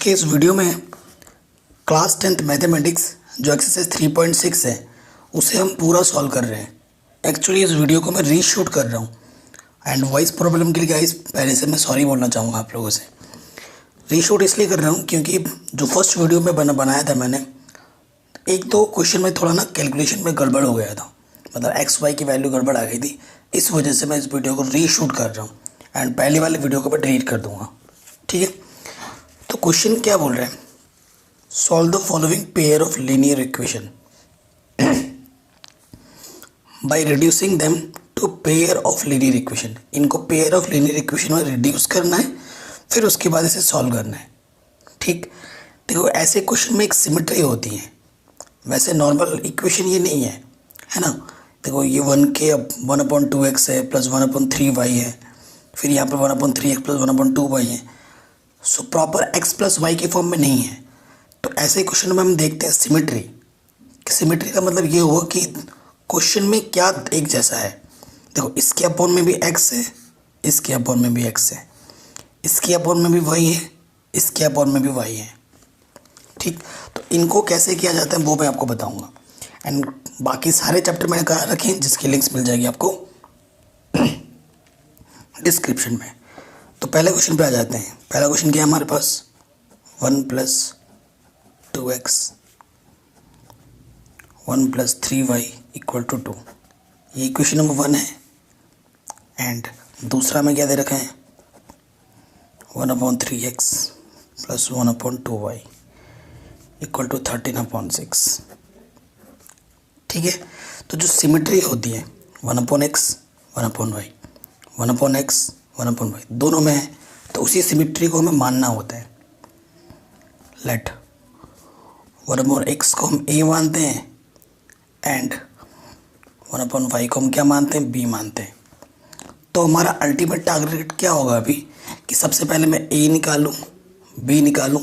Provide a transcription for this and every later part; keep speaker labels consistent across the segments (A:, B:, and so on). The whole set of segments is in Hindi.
A: के इस वीडियो में क्लास 10th मैथमेटिक्स जो एक्सरसाइज 3.6 है उसे हम पूरा सॉल्व कर रहे हैं। एक्चुअली इस वीडियो को मैं रीशूट कर रहा हूँ एंड वॉइस प्रॉब्लम के लिए गाइस पहले से मैं सॉरी बोलना चाहूँगा आप लोगों से। रीशूट इसलिए कर रहा हूँ क्योंकि जो फर्स्ट वीडियो में बनाया था मैंने, एक दो क्वेश्चन में थोड़ा ना कैलकुलेशन में गड़बड़ हो गया था, मतलब एक्स वाई की वैल्यू गड़बड़ आ गई थी। इस वजह से मैं इस वीडियो को रीशूट कर रहा हूँ एंड पहले वाले वीडियो को मैं डिलीट कर दूँगा। ठीक है, तो क्वेश्चन क्या बोल रहे हैं, solve the following pair of linear equation by reducing them to pair of linear equation. इनको पेयर ऑफ लीनियर इक्वेशन में रिड्यूस करना है, फिर उसके बाद इसे सॉल्व करना है। ठीक, देखो ऐसे क्वेश्चन में एक सिमेट्री होती है, वैसे नॉर्मल इक्वेशन ये नहीं है ना। देखो ये 1/2x है प्लस 1/3y है, फिर यहाँ पर 1/3x प्लस 1/2y है। So proper x plus y के फॉर्म में नहीं है। तो ऐसे क्वेश्चन में हम देखते हैं सिमेट्री। सिमेट्री का मतलब ये हुआ कि क्वेश्चन में क्या एक जैसा है। देखो इसके अपॉन में भी x है, इसके अपॉन में भी x है, इसके अपॉन में भी y है, इसके अपॉन में भी y है। ठीक, तो इनको कैसे किया जाता है वो मैं आपको बताऊंगा एंड बाकी सारे चैप्टर मैंने कहा रखे हैं जिसकी लिंक्स मिल जाएगी आपको डिस्क्रिप्शन में। तो पहले क्वेश्चन पे आ जाते हैं। पहला क्वेश्चन क्या है हमारे पास, 1 + 2x 1 + 3y = 2। ये इक्वेशन नंबर 1 है एंड दूसरा में क्या दे रखा है, 1/3x प्लस 1/2y = 13/6। ठीक है, तो जो सिमेट्री होती है 1/x 1/y 1/x 1/y दोनों में है, तो उसी सिमेट्री को हमें मानना होता है। लेट 1/x को हम a मानते हैं एंड 1/y को हम क्या मानते हैं, b मानते हैं। तो हमारा अल्टीमेट टारगेट क्या होगा अभी कि सबसे पहले मैं a निकालूं, b निकालूं,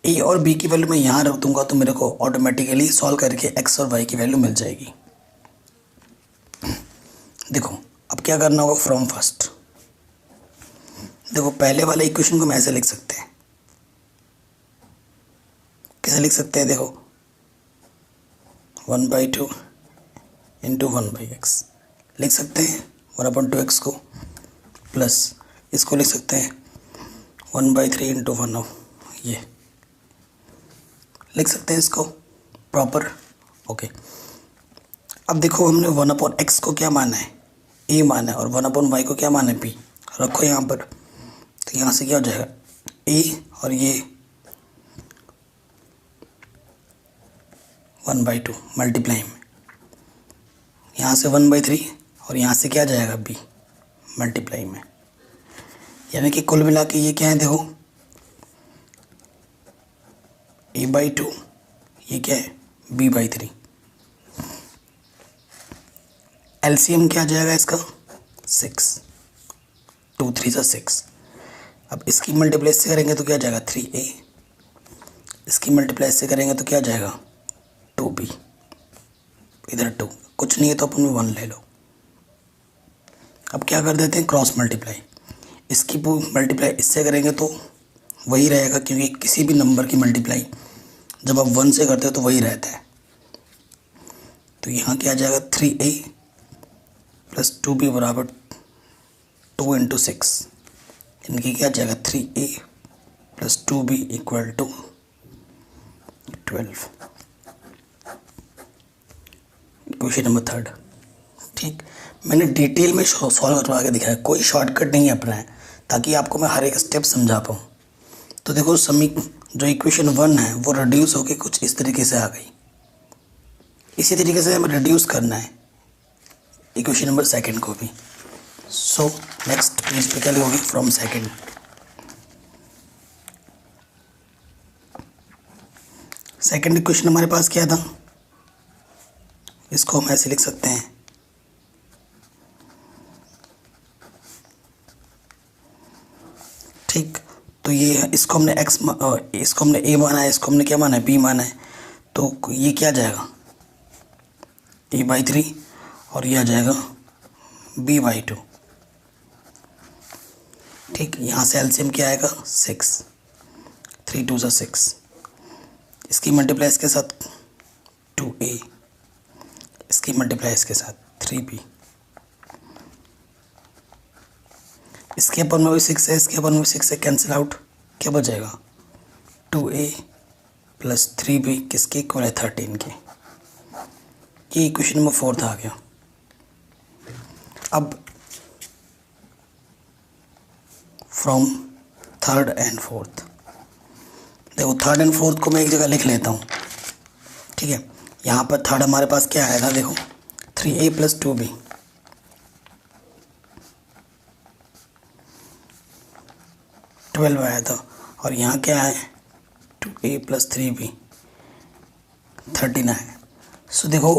A: a और b की वैल्यू मैं यहाँ रख दूंगा तो मेरे को ऑटोमेटिकली सॉल्व करके x और y की वैल्यू मिल जाएगी। देखो अब क्या करना होगा, फ्रॉम फर्स्ट। देखो पहले वाले इक्वेशन को हम ऐसे लिख सकते हैं, कैसे लिख सकते हैं, देखो 1/2 × 1/x लिख सकते हैं, 1/2x को प्लस इसको लिख सकते हैं 1/3 × 1 ये लिख सकते हैं इसको प्रॉपर। ओके, अब देखो हमने 1/x को क्या माना है, a माना है, और 1/y को क्या माना है, b। रखो यहाँ पर, तो यहाँ से क्या हो जाएगा, a और ये 1/2 मल्टीप्लाई में, यहाँ से 1/3 और यहाँ से क्या जाएगा, b मल्टीप्लाई में। यानी कि कुल मिला के ये क्या है, देखो a/2 ये क्या है, b/3। एलसीएम क्या जाएगा इसका, 6, 2 3 6। अब इसकी मल्टीप्लाई से करेंगे तो क्या जाएगा, 3a। इसकी मल्टीप्लाई से करेंगे तो क्या जाएगा, 2b। इधर 2 कुछ नहीं है तो अपन 1 ले लो। अब क्या कर देते हैं, क्रॉस मल्टीप्लाई। इसकी मल्टीप्लाई इससे करेंगे तो वही रहेगा, क्योंकि किसी भी नंबर की मल्टीप्लाई जब आप 1 से करते हो तो वही रहता है। तो यहाँ क्या आ जाएगा, 3a + 2b = 2 × 6। इनकी क्या जाएगा, 3a + 2b = 12। Question number 3। ठीक, मैंने डिटेल में सॉल्व करवा के दिखाया, कोई शॉर्टकट नहीं अपना है, ताकि आपको मैं हर एक स्टेप समझा पाऊँ। तो देखो जो इक्वेशन 1 है वो रिड्यूस होके कुछ इस तरीके से आ गई। इसी तरीके से हमें रिड्यूस करना है इक्वेशन नंबर 2 को भी। सो नेक्स्ट पेज पे क्या लिखोगे, फ्रॉम सेकंड। सेकंड इक्वेशन हमारे पास क्या था, इसको हम ऐसे लिख सकते हैं, ठीक। तो ये इसको हमने इसको हमने a माना है, इसको हमने क्या माना है, b माना है। तो ये क्या जाएगा, a/3 और ये आ जाएगा b/2। ठीक, यहाँ से एलसीएम क्या आएगा, 6। 3 2 6, इसकी मल्टीप्लाई इसके साथ 2a, इसकी मल्टीप्लाई इसके साथ 3b, इसके अपन में भी 6 है, इसके अपन में 6 है, कैंसिल आउट, क्या बचेगा 2a प्लस 3b, किसके इक्वल है 13 के। ये इक्वेशन नंबर 4 आ गया। अब फ्रॉम थर्ड एंड फोर्थ, देखो थर्ड एंड फोर्थ को मैं एक जगह लिख लेता हूँ, ठीक है। यहाँ पर थर्ड हमारे पास क्या आया था, देखो 3a प्लस 2b, ट्वेल्व आया था, और यहाँ क्या है 2a प्लस 3b, 13 है। सो देखो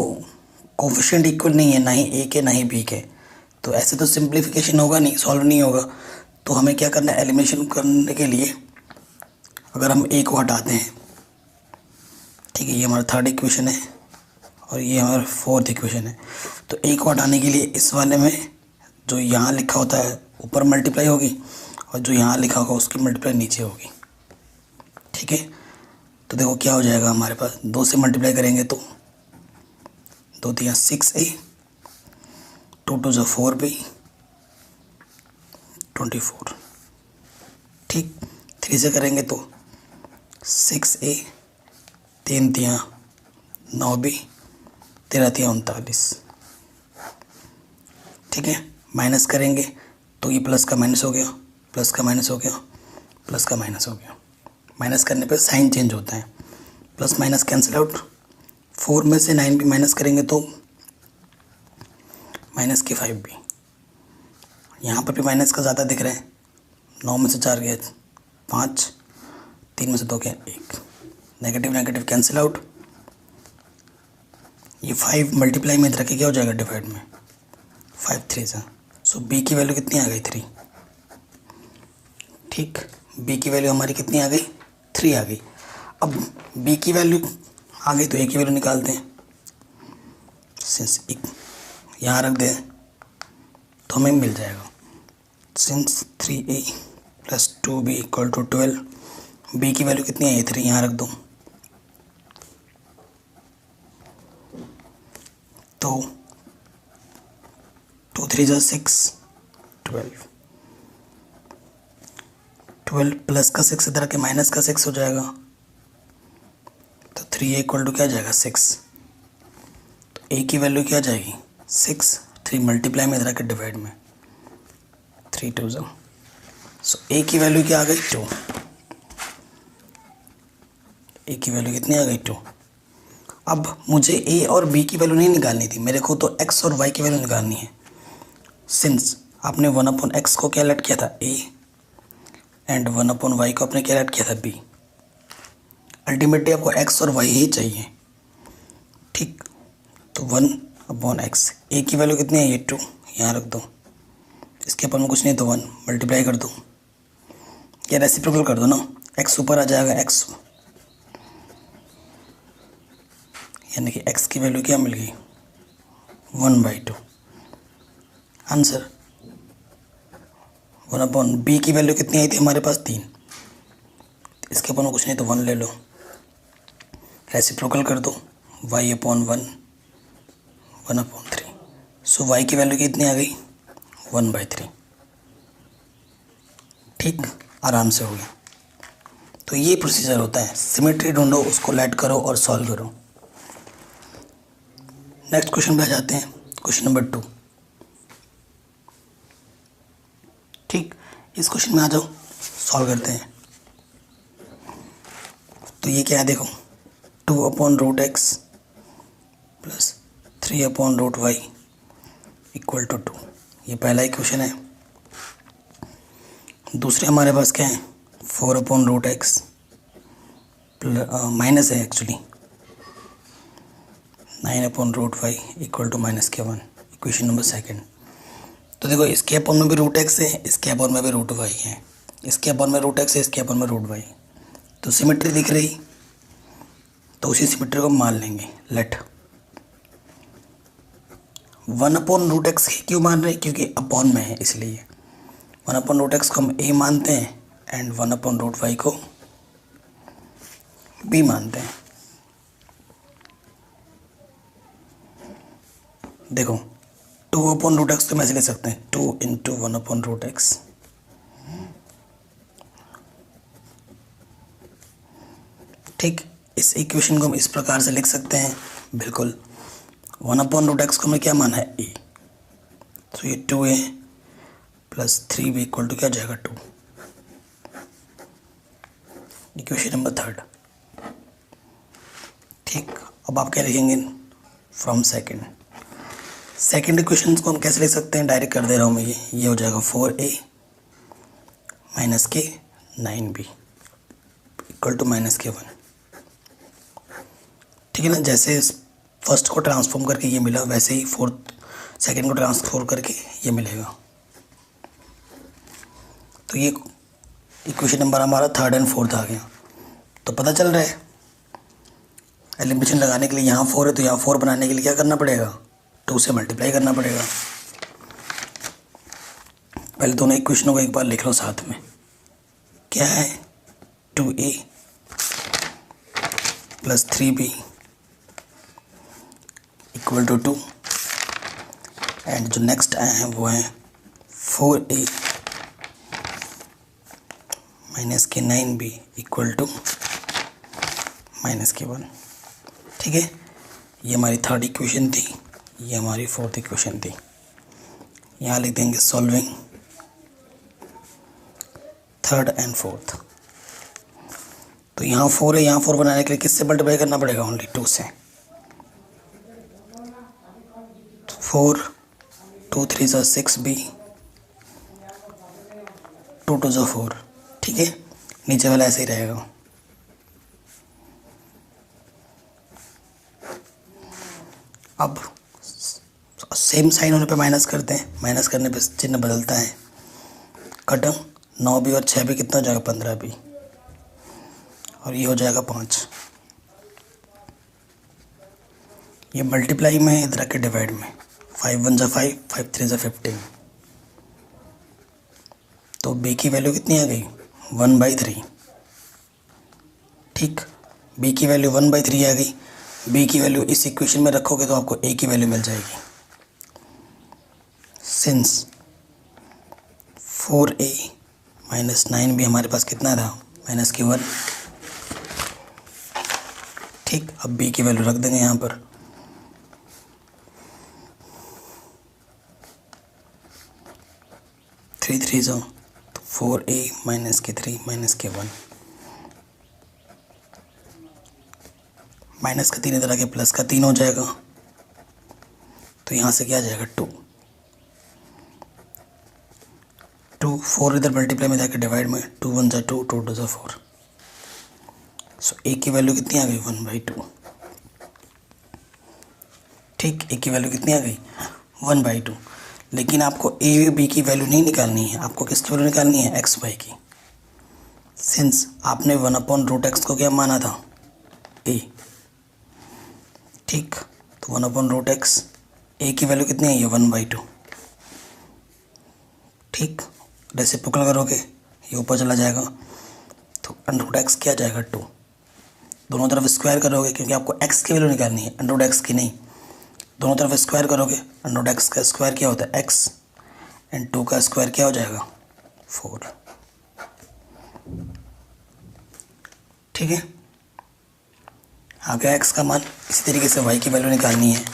A: कोफिशिएंट इक्वल नहीं है, ना ही a के ना ही b के, तो ऐसे तो सिंप्लीफिकेशन होगा नहीं, सॉल्व नहीं होगा। तो हमें क्या करना है, एलिमिनेशन करने के लिए अगर हम a को हटाते हैं, ठीक है, ये हमारा थर्ड इक्वेशन है और ये हमारा फोर्थ इक्वेशन है, तो a को हटाने के लिए इस वाले में जो यहाँ लिखा होता है ऊपर मल्टीप्लाई होगी, और जो यहाँ लिखा होगा उसकी मल्टीप्लाई नीचे होगी, ठीक है। तो देखो क्या हो जाएगा हमारे पास, 2 से मल्टीप्लाई करेंगे तो 2 3 6a, 2 2 4b, 24, ठीक। 3 से करेंगे तो 6a, 3 3 9b, 13 3 39, ठीक है। माइनस करेंगे तो ये प्लस का माइनस हो गया, प्लस का माइनस हो गया, प्लस का माइनस हो गया। माइनस करने पे साइन चेंज होता है, प्लस माइनस कैंसिल आउट, 4 में से 9 भी माइनस करेंगे तो माइनस के 5 भी, यहाँ पर भी माइनस का ज़्यादा दिख रहा है, 9 में से 4 गया 5, 3 में से 2 गया 1, नेगेटिव नेगेटिव कैंसिल आउट, ये 5 मल्टीप्लाई में इधर के क्या हो जाएगा डिवाइड में, 5 3 से, सो b की वैल्यू कितनी आ गई 3, ठीक। b की वैल्यू हमारी कितनी आ गई 3 आ गई। अब b की वैल्यू आ गई तो a की वैल्यू निकालते हैं, सिंस यहाँ रख दें तो हमें मिल जाएगा, since 3a plus 2b equal to 12, b की वैल्यू कितनी आई 3, यहाँ रख दो, तो 2 3 6, 12 प्लस का 6 इधर के माइनस का 6 हो जाएगा, तो 3a इक्वल टू क्या आ जाएगा 6, तो a की वैल्यू क्या आ जाएगी 6, 3 मल्टीप्लाई में इधर के डिवाइड में 3 2 0, सो a की वैल्यू क्या आ गई 2, a की वैल्यू कितनी आ गई 2। अब मुझे a और b की वैल्यू नहीं निकालनी थी, मेरे को तो x और y की वैल्यू निकालनी है। सिंस आपने 1/x को क्या ऐड किया था a एंड 1/y को आपने क्या ऐड किया था b, अल्टीमेटली आपको x और y ही चाहिए, ठीक। तो 1/x, a की वैल्यू कितनी है ये 2, यहाँ रख दो, इसके ऊपर में कुछ नहीं तो 1 मल्टीप्लाई कर दो, या रेसिप्रोकल कर दो ना, x ऊपर आ जाएगा x, यानी कि x की वैल्यू क्या मिल गई 1/2, आंसर 1/b की वैल्यू कितनी आई थी हमारे पास 3, इसके ऊपर में कुछ नहीं तो 1 ले लो, रेसिप्रोकल कर दो, y/1 1/3, सो y की वैल्यू कितनी आ गई 1/3, ठीक, आराम से हो गया। तो ये प्रोसीजर होता है, सिमेट्री ढूंढो, उसको लेट करो और सॉल्व करो। नेक्स्ट क्वेश्चन पे आ जाते हैं, क्वेश्चन नंबर 2, ठीक। इस क्वेश्चन में आ जाओ, सॉल्व करते हैं। तो ये क्या है देखो, 2/√x plus 3/√y equal to 2, ये पहला इक्वेशन है। दूसरे हमारे पास क्या है 4/√x माइनस है actually 9/√y equal to -1, equation number 2। तो देखो इसके अपॉन में भी √x है, इसके अपॉन में भी √y है, इसके अपॉन में √x है, इसके अपॉन में √y, तो सिमेट्री दिख रही, तो उसी सिमेट्री को मान लेंगे। लेट 1/√x क्यों मान रहे हैं, क्योंकि अपॉन में है इसलिए 1/√x को हम a मानते हैं एंड 1/√y को बी मानते हैं। देखो 2/√x तो हम ऐसे ले सकते हैं 2 × 1/√x। ठीक, इस इक्वेशन को हम इस प्रकार से लिख सकते हैं, बिल्कुल 1/√x को हमें क्या माना है ए, तो ये 2a + 3b इक्वल टू क्या जाएगा 2। Equation number 3। ठीक, अब आप क्या लिखेंगे फ्रॉम सेकेंड इक्वेशन को हम कैसे लिख सकते हैं, डायरेक्ट कर दे रहा हूँ मैं, ये हो जाएगा 4a - k 9b equal to -k 1। ठीक है ना, जैसे फर्स्ट को ट्रांसफॉर्म करके ये मिला, वैसे ही सेकेंड को ट्रांसफॉर्म करके ये मिलेगा। तो ये इक्वेशन नंबर हमारा 3rd और 4th आ गया। तो पता चल रहा है एलिमिनेशन लगाने के लिए यहाँ 4 है, तो यहाँ 4 बनाने के लिए क्या करना पड़ेगा, 2 से मल्टीप्लाई करना पड़ेगा। पहले दोनों इक्वेशनों को एक बार लिख लो साथ में। क्या है 2a + 3b equal to 2, and जो नेक्स्ट आए हैं वो है 4a - k 9b equal to -k 1। ठीक है, ये हमारी 3rd इक्वेशन थी, ये हमारी 4th इक्वेशन थी। यहाँ लिख देंगे सॉल्विंग 3rd और 4th। तो यहाँ 4 है, यहाँ 4 बनाने के लिए किससे मल्टीप्लाई करना पड़ेगा, ओनली 2 से। 4 2 3 6b 2 2 4। ठीक है, नीचे वाला ऐसे ही रहेगा। अब सेम साइन होने पे माइनस करते हैं, माइनस करने पे चिन्ह बदलता है। कटम 9b और 6b कितना हो जाएगा 15b, और ये हो जाएगा 5। ये मल्टीप्लाई में, इधर के डिवाइड में, 5 1 = 5 5 3 = 15। तो b की वैल्यू कितनी आ गई 1/3। ठीक, b की वैल्यू 1/3 आ गई। b की वैल्यू इस इक्वेशन में रखोगे तो आपको a की वैल्यू मिल जाएगी। सिंस 4a - 9b हमारे पास कितना था -k 1। ठीक, अब b की वैल्यू रख देंगे यहाँ पर। थ्री 3 तो 4a - k 3 -k 1, माइनस का 3 इधर आके प्लस का 3 हो जाएगा। तो यहाँ से क्या आ जाएगा 2 4 इधर मल्टीप्लाई में जाके डिवाइड में, 2 1 = 2 2 2 = 4। सो a की वैल्यू कितनी आ गई 1/2। ठीक, a की वैल्यू कितनी आ गई 1/2। लेकिन आपको a b की वैल्यू नहीं निकालनी है, आपको किसकी वैल्यू निकालनी है x y की। सिंस आपने 1/√x को क्या माना था a। ठीक, तो 1/√x a की वैल्यू कितनी है ये 1/2। ठीक, रेसिप्रोकल करोगे ये ऊपर चला जाएगा, तो √x क्या जाएगा 2। दोनों तरफ स्क्वायर करोगे, क्योंकि आपको x की वैल्यू निकालनी है, √x की नहीं। दोनों तरफ स्क्वायर करोगे, √x का स्क्वायर क्या होता है x, एंड 2 का स्क्वायर क्या हो जाएगा 4। ठीक है, आ गया x का मान। इसी तरीके से y की वैल्यू निकालनी है।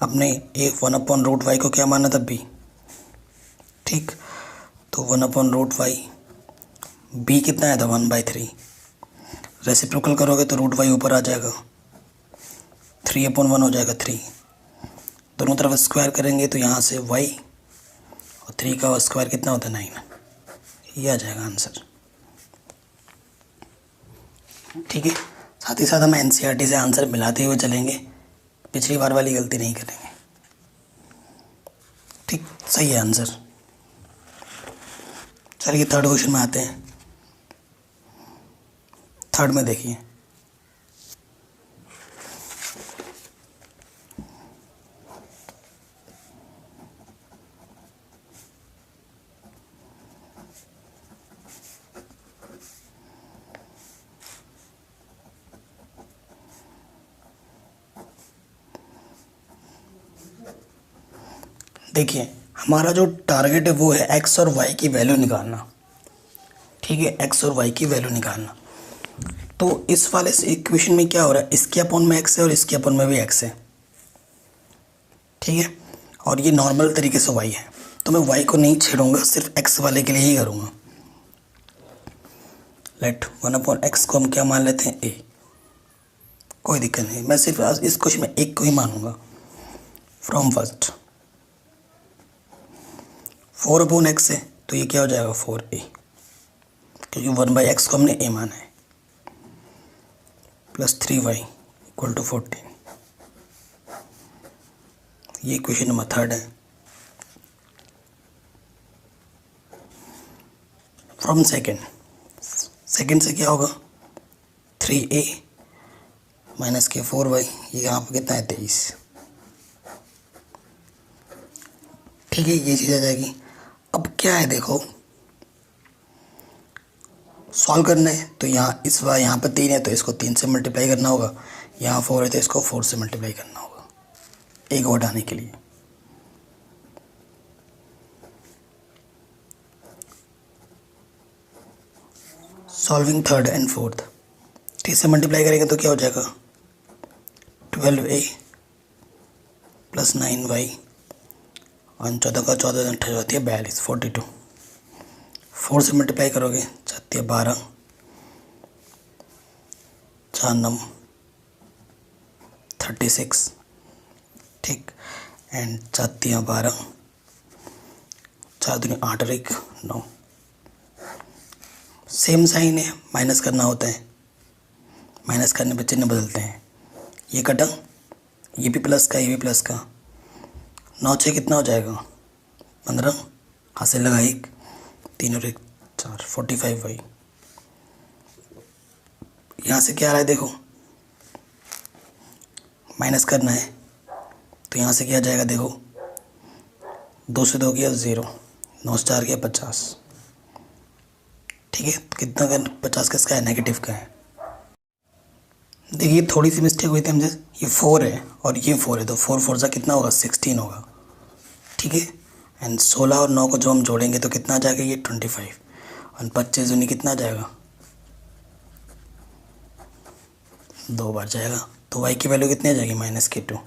A: अपने एक 1/√y को क्या माना था b। ठीक, तो 1/√y b कितना आया था 1/3। रेसिप्रोकल करोगे तो √y ऊपर आ जाएगा, 3/1 हो जाएगा 3। दोनों तरफ स्क्वायर करेंगे तो यहाँ से y और 3 का स्क्वायर कितना होता है 9। ये आ जाएगा आंसर। ठीक है, साथ ही साथ हम एनसीईआरटी से आंसर मिलाते हुए चलेंगे, पिछली बार वाली गलती नहीं करेंगे। ठीक, सही है आंसर। चलिए 3rd क्वेश्चन में आते हैं। 3rd में देखिए, देखिए हमारा जो टारगेट है वो है एक्स और वाई की वैल्यू निकालना, ठीक है, एक्स और वाई की वैल्यू निकालना। तो इस वाले से इक्वेशन में क्या हो रहा है, इसके अपॉन में एक्स है और इसके अपॉन में भी एक्स है, ठीक है, और ये नॉर्मल तरीके से वाई है, तो मैं वाई को नहीं छेड़ूंगा, सिर्फ एक्स वाले के लिए ही करूँगा। लेट 1/x को हम क्या मान लेते हैं, ए, कोई दिक्कत नहीं, मैं सिर्फ इस क्वेश्चन में एक को ही मानूंगा। फ्रॉम फर्स्ट 4/x है तो ये क्या हो जाएगा 4a, क्योंकि 1/x को हमने a माना है, प्लस 3y इक्वल टू 14। ये क्वेश्चन नंबर 3 है। फ्रॉम सेकेंड से क्या होगा, 3a माइनस के 4y, ये यहाँ पर कितना है 23, ठीक है, ये चीज़ आ जाएगी। अब क्या है देखो, सॉल्व करना है तो यहाँ इस बार यहाँ पर 3 है तो इसको 3 से मल्टीप्लाई करना होगा, यहाँ 4 है तो इसको 4 से मल्टीप्लाई करना होगा, एक को हटाने के लिए। सॉल्विंग थर्ड एंड फोर्थ, 3 से मल्टीप्लाई करेंगे तो क्या हो जाएगा 12a प्लस 9y और 14 का 14 28 होती है 42, 42। 4 से मल्टीप्लाई करोगे 4 12, 4 9 36, ठीक, एंड 4 12, 4 दूनी 8 और 1 9। सेम साइन है, माइनस करना होता है, माइनस करने पे चिन्ह बदलते हैं। ये कटा, ये भी प्लस का, ये भी प्लस का, 9 6 कितना हो जाएगा 15, हाथ से लगा 1, 3 और 1 4, 45y। यहाँ से क्या आ रहा है देखो, माइनस करना है तो यहाँ से क्या जाएगा देखो, 2 से 2 गया 0, 9 से 4 गया 50, ठीक है, तो कितना का 50 किसका है, नेगेटिव का है। देखिए थोड़ी सी मिस्टेक हुई थी हमसे, ये 4 है और ये 4 है तो 4 4 सा कितना होगा 16 होगा, ठीक है, एंड 16 और 9 को जो हम जोड़ेंगे तो कितना आ जाएगा ये 25, और 25 दूनी कितना आ जाएगा 2 बार जाएगा, तो y की वैल्यू कितनी आ जाएगी -k2,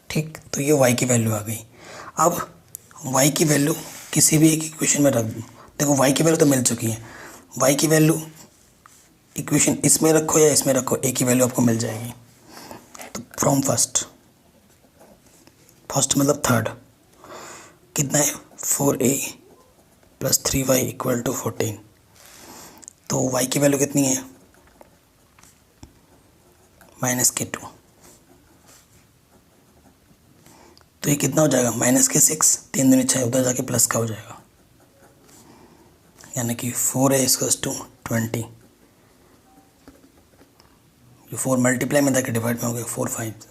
A: ठीक, तो ये y की वैल्यू आ गई। अब y की वैल्यू किसी भी एक इक्वेशन में रख दो, देखो y की वैल्यू तो मिल चुकी है, y की वैल्यू इक्वेशन इसमें रखो या इसमें रखो, a की वैल्यू आपको मिल जाएगी। तो फ्रॉम फर्स्ट मतलब थर्ड कितना है 4a plus 3y equal to 14, तो y की वैल्यू कितनी है -k2, तो ये कितना हो जाएगा -k6, 3 दूनी 6, उधर जाके प्लस का हो जाएगा, यानी कि 4a इक्वल्स टू 20, ये 4 मल्टीप्लाई में जाके डिवाइड में हो गया 4 5,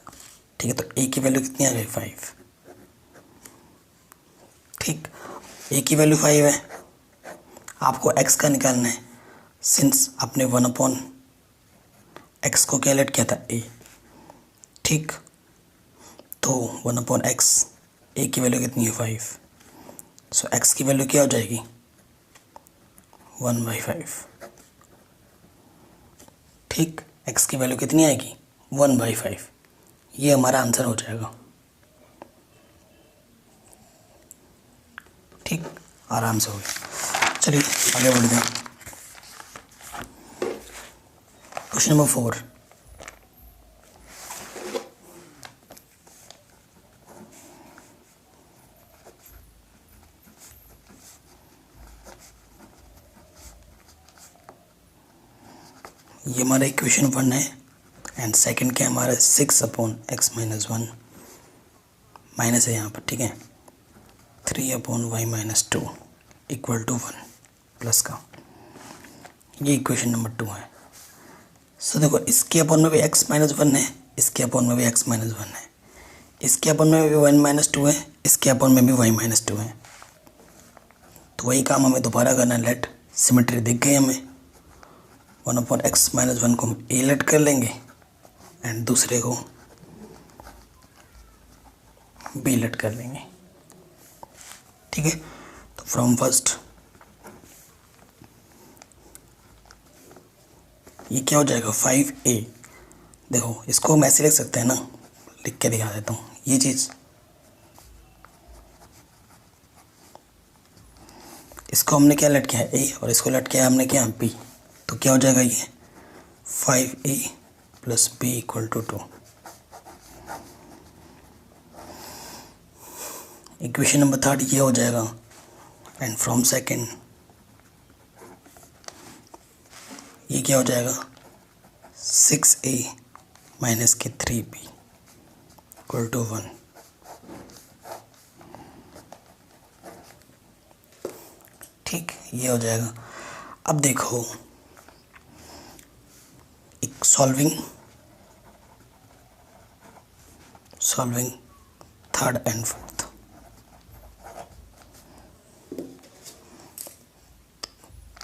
A: ठीक है, तो a की वैल्यु कितनी आ गई 5, ठीक, a की वैल्यू 5 है, आपको x का निकालना है, सिंस आपने 1/x को क्या लेट किया था a, ठीक, तो 1/x, a की वैल्यू कितनी है 5, सो x की वैल्यू क्या हो जाएगी 1/5, ठीक, x की वैल्यू कितनी आएगी 1/5, ये हमारा आंसर हो जाएगा, ठीक, आराम से हो गया। चलिए आगे बढ़ते हैं। क्वेश्चन नंबर 4, ये हमारा इक्वेशन 1 है एंड सेकंड क्या हमारा 6/x - 1 माइनस है यहाँ पर, ठीक है, 3/y - 2 इक्वल टू 1 प्लस का, ये इक्वेशन नंबर 2 है। सो देखो इसके अपॉन में भी x - 1 है, इसके अपॉन में भी x - 1 है, इसके अपॉन में भी 1 - 2 है, इसके अपॉन में भी y - 2 है, तो वही काम हमें दोबारा करना है। लेट सिमेट्री दिख गई हमें, 1/x - 1 को हम a लेट कर लेंगे एंड दूसरे को बी लेट कर लेंगे। ठीक है, तो फ्रॉम फर्स्ट ये क्या हो जाएगा 5a। देखो इसको हम ऐसे लिख सकते हैं ना, लिख के दिखा देता हूँ ये चीज़। इसको हमने क्या लट किया है a और इसको लट किया हमने क्या b, तो क्या हो जाएगा ये 5a plus b equal to 2। Equation number 3 ये हो जाएगा। एंड फ्रॉम सेकेंड ये क्या हो जाएगा 6a माइनस के 3b इक्वल टू 1। ठीक, ये हो जाएगा। अब देखो एक सॉल्विंग थर्ड एंड फोर्थ।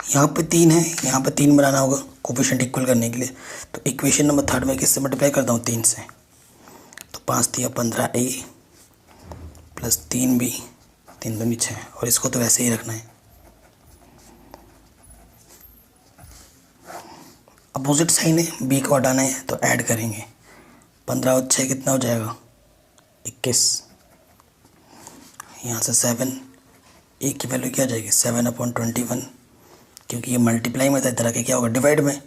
A: यहाँ पे 3 है, यहाँ पे 3 बनाना होगा कोफिशिएंट इक्वल करने के लिए। तो इक्वेशन नंबर 3 में किससे मल्टीप्लाई करता हूँ 3 से, तो 5 दिया 15a प्लस 3b 3 दूनी 6, और इसको तो वैसे ही रखना है। अपोजिट साइन है, b को हटाना है तो ऐड करेंगे। 15 और 6 कितना हो जाएगा 21। यहाँ से 7 a की वैल्यू क्या आ जाएगी 7/21, क्योंकि ये मल्टीप्लाई में था, इधर आके क्या होगा डिवाइड में।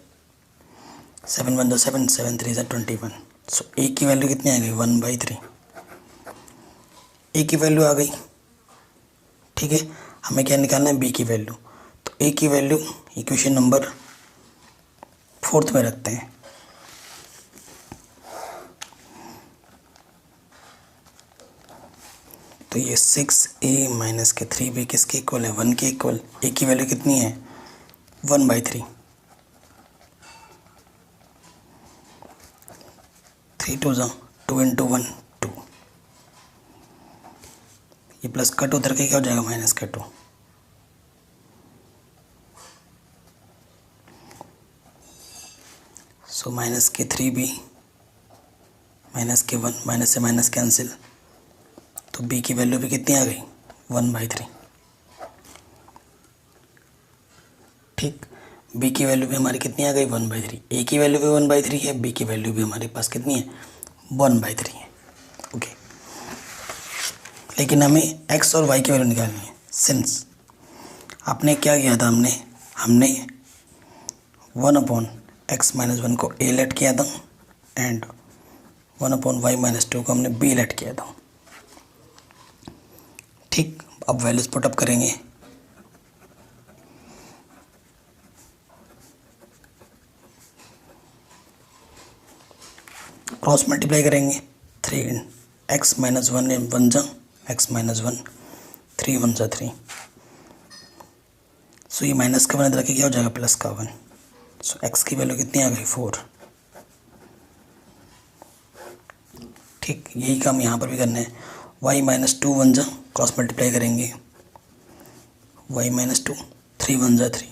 A: 7 1 7 7 3 21। सो a की वैल्यू कितनी आ गई 1/3। a की वैल्यू आ गई। ठीक है, हमें क्या निकालना है b की वैल्यू। तो a की वैल्यू इक्वेशन नंबर 4 में रखते हैं। तो ये 6a माइनस के 3b किसके इक्वल है 1 के इक्वल। a की वैल्यू कितनी है 1/3। 3 2 2 इंटू 1 2। ये प्लस का 2 उधर के क्या हो जाएगा माइनस का 2। सो माइनस के 3b माइनस के 1, माइनस से माइनस कैंसिल, तो b की वैल्यू भी कितनी आ गई 1/3। ठीक, b की वैल्यू भी हमारी कितनी आ गई 1/3। a की वैल्यू भी 1/3 है, b की वैल्यू भी हमारे पास कितनी है 1/3 है। ओके, लेकिन हमें x और y की वैल्यू निकालनी है। सिंस आपने क्या किया था, हमने 1/x माइनस 1 को a लेट किया था एंड 1/y माइनस 2 को हमने b लेट किया था। ठीक, अब वैल्यूज पुटअप करेंगे। क्रॉस मल्टीप्लाई करेंगे। 3x माइनस 1 1 जा x माइनस 1 3 1 जा 3। सो ये माइनस का 1 इधर के क्या हो जाएगा प्लस का 1। सो x की वैल्यू कितनी आ गई 4। ठीक, यही काम यहाँ पर भी करना है। y माइनस 2 1 जा क्रॉस मल्टीप्लाई करेंगे। y माइनस 2 3 1 जा 3।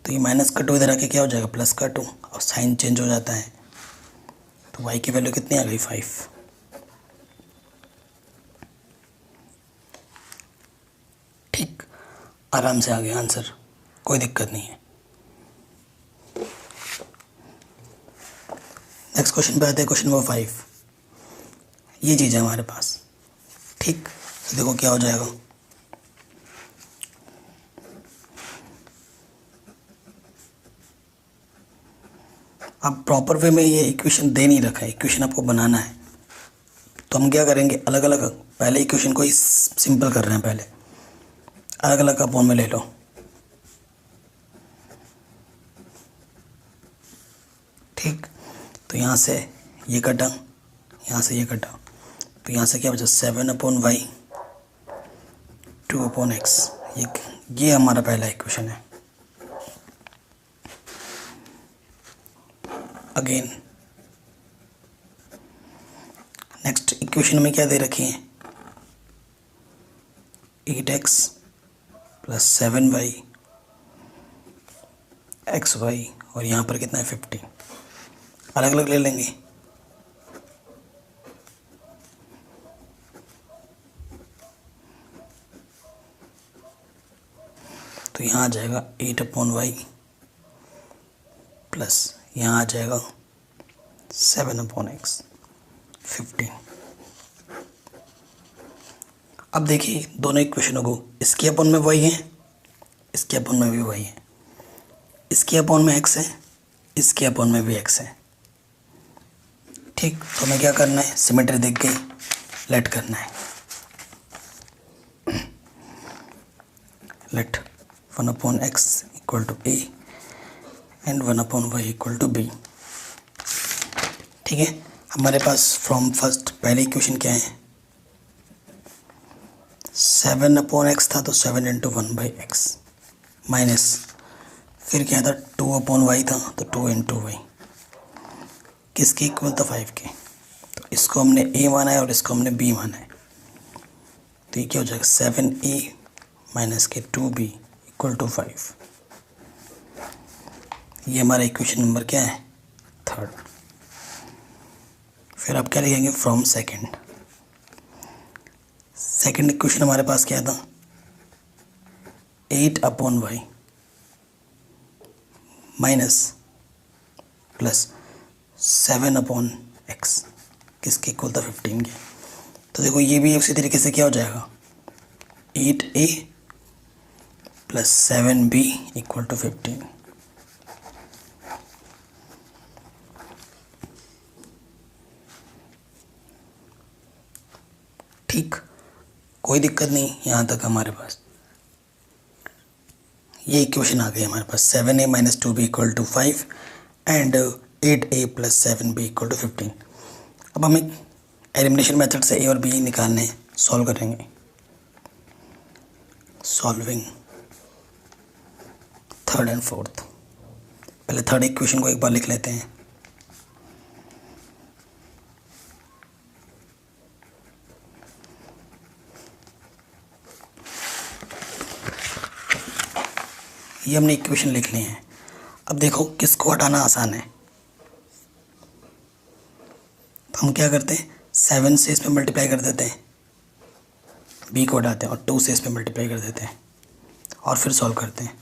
A: तो ये माइनस का 2 इधर आके क्या हो जाएगा प्लस का 2, और साइन चेंज हो जाता है। तो y की वैल्यू कितनी आ गई 5। ठीक, आराम से आ गया आंसर, कोई दिक्कत नहीं है। नेक्स्ट क्वेश्चन पे आते हैं, क्वेश्चन नंबर 5। ये चीज़ है हमारे पास। ठीक, तो देखो क्या हो जाएगा। अब प्रॉपर वे में ये इक्वेशन दे नहीं रखा है, इक्वेशन आपको बनाना है। तो हम क्या करेंगे, अलग अलग पहले इक्वेशन को ही सिंपल कर रहे हैं, पहले अलग अलग का फॉर्म में ले लो। ठीक, तो यहाँ से ये कटा, यहाँ से ये कटा, तो यहाँ से क्या बचा 7/y 2/x। ये हमारा पहला इक्वेशन है। अगेन नेक्स्ट इक्वेशन में क्या दे रखी है 8x प्लस 7y xy, और यहाँ पर कितना है 50। अलग अलग ले लेंगे। तो यहाँ आ जाएगा 8/y प्लस यहाँ आ जाएगा 7/x 15। अब देखिए दोनों इक्वेशनों को, इसके अपॉन में वही है, इसके अपॉन में भी वही है, इसके अपॉन में x है, इसके अपॉन में भी x है। ठीक, तो हमें क्या करना है, सिमेट्री देख के लेट करना है। Let 1/x equal to a and 1/y equal to b। ठीक है, हमारे पास फ्रॉम फर्स्ट पहले इक्वेशन क्या है, 7/x था तो 7 × 1/x माइनस फिर क्या था 2/y था तो 2 × y, किसके इक्वल था 5 के। तो इसको हमने a माना है और इसको हमने b माना है, तो ये क्या हो जाएगा 7a माइनस के 2b इक्वल टू 5। ये हमारा इक्वेशन नंबर क्या है, थर्ड। फिर आप क्या लिखेंगे, फ्रॉम सेकंड। सेकंड इक्वेशन हमारे पास क्या था, 8/y माइनस प्लस 7/x किसके इक्वल था 15 के। तो देखो ये भी उसी तरीके से क्या हो जाएगा, 8a plus 7b equal to 15। ठीक, कोई दिक्कत नहीं, यहाँ तक हमारे पास ये इक्वेशन आ गई हमारे पास, 7a minus 2b equal to 5 and 8a plus 7b equal to 15। अब हमें एलिमिनेशन मेथड से a और b निकालने, सॉल्व करेंगे। Solving third and fourth. पहले थर्ड इक्वेशन को एक बार लिख लेते हैं। ये हमने इक्वेशन लिख ली है। अब देखो किसको हटाना आसान है, तो हम क्या करते हैं, 7 से इसमें मल्टीप्लाई कर देते हैं, b को हटाते हैं और 2 से इसमें मल्टीप्लाई कर देते हैं और फिर सॉल्व करते हैं।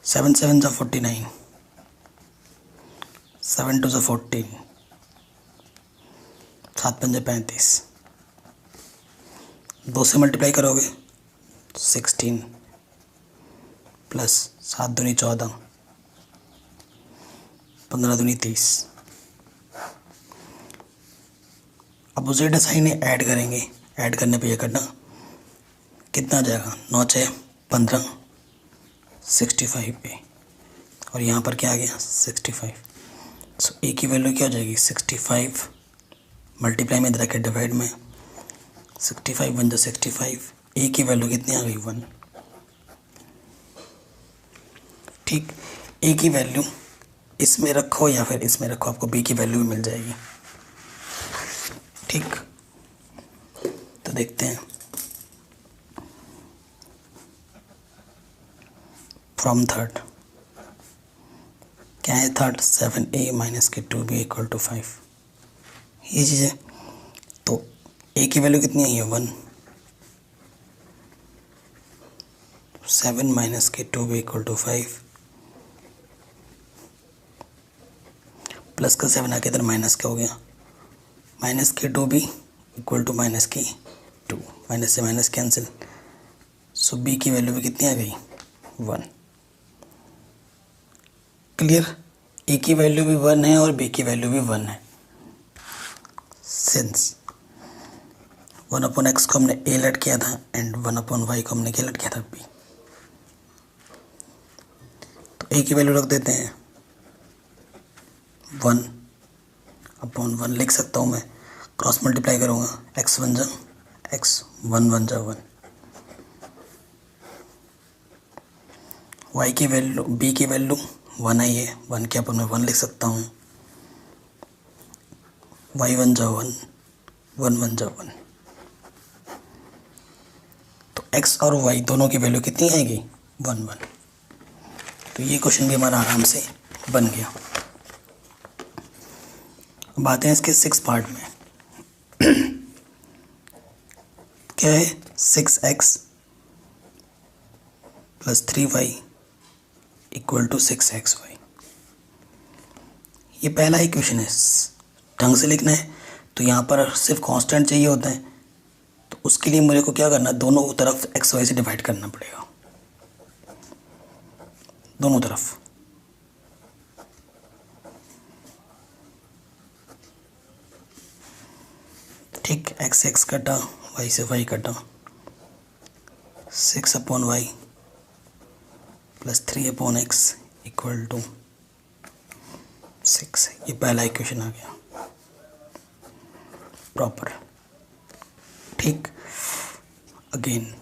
A: 7 7 जा 49, 7 2 जा 14, 7 5 जा 35, 2 से मल्टीप्लाई करोगे 16 प्लस 7 दूनी 14, 15 दूनी 30। अपोजिट साइन है, ऐड करेंगे, ऐड करने पे ये करना कितना आ जाएगा, 9 6 15 65 पे, और यहाँ पर क्या आ गया 65। सो ए की वैल्यू क्या हो जाएगी 65 मल्टीप्लाई में इधर के डिवाइड में 65 1 जा 65, ए की वैल्यू कितनी आ गई 1। ठीक, ए की वैल्यू इसमें रखो या फिर इसमें रखो, आपको बी की वैल्यू भी मिल जाएगी। ठीक, तो देखते हैं फ्रॉम थर्ड क्या है, थर्ड 7a माइनस के 2b इक्वल टू 5, ये चीज़ है। तो a की वैल्यू कितनी है 1, 7 माइनस के 2b इक्वल टू 5, प्लस का 7 आके इधर माइनस का हो गया, माइनस के 2b इक्वल टू माइनस की 2, माइनस से माइनस कैंसिल। सो b की वैल्यू भी कितनी आ गई 1। क्लियर, a की वैल्यू भी 1 है और b की वैल्यू भी 1 है। सिंस 1/x को हमने a लेट किया था एंड 1/y को हमने क्या लेट किया था b, तो a की वैल्यू रख देते हैं 1/1 लिख सकता हूँ मैं, क्रॉस मल्टीप्लाई करूँगा, x 1 जा x 1 1 जा 1, y की वैल्यू b की वैल्यू 1 है, ये 1 के अपन में 1 लिख सकता हूँ, y 1 जा 1 1 1 जा 1। तो x और y दोनों की वैल्यू कितनी आएगी 1 1। तो ये क्वेश्चन भी हमारा आराम से बन गया। अब आते हैं इसके 6 पार्ट में। क्या है 6x plus 3y equal to 6xy। ये पहला इक्वेशन है, ढंग से लिखना है। तो यहाँ पर सिर्फ कांस्टेंट चाहिए होता है, तो उसके लिए मुझे को क्या करना है, दोनों तरफ एक्स वाई से डिवाइड करना पड़ेगा, दोनों तरफ। ठीक, एक्स एक्स कटा, वाई से वाई कटा, 6/y plus 3/x equal to 6। ये पहला इक्वेशन आ गया प्रॉपर। ठीक, अगेन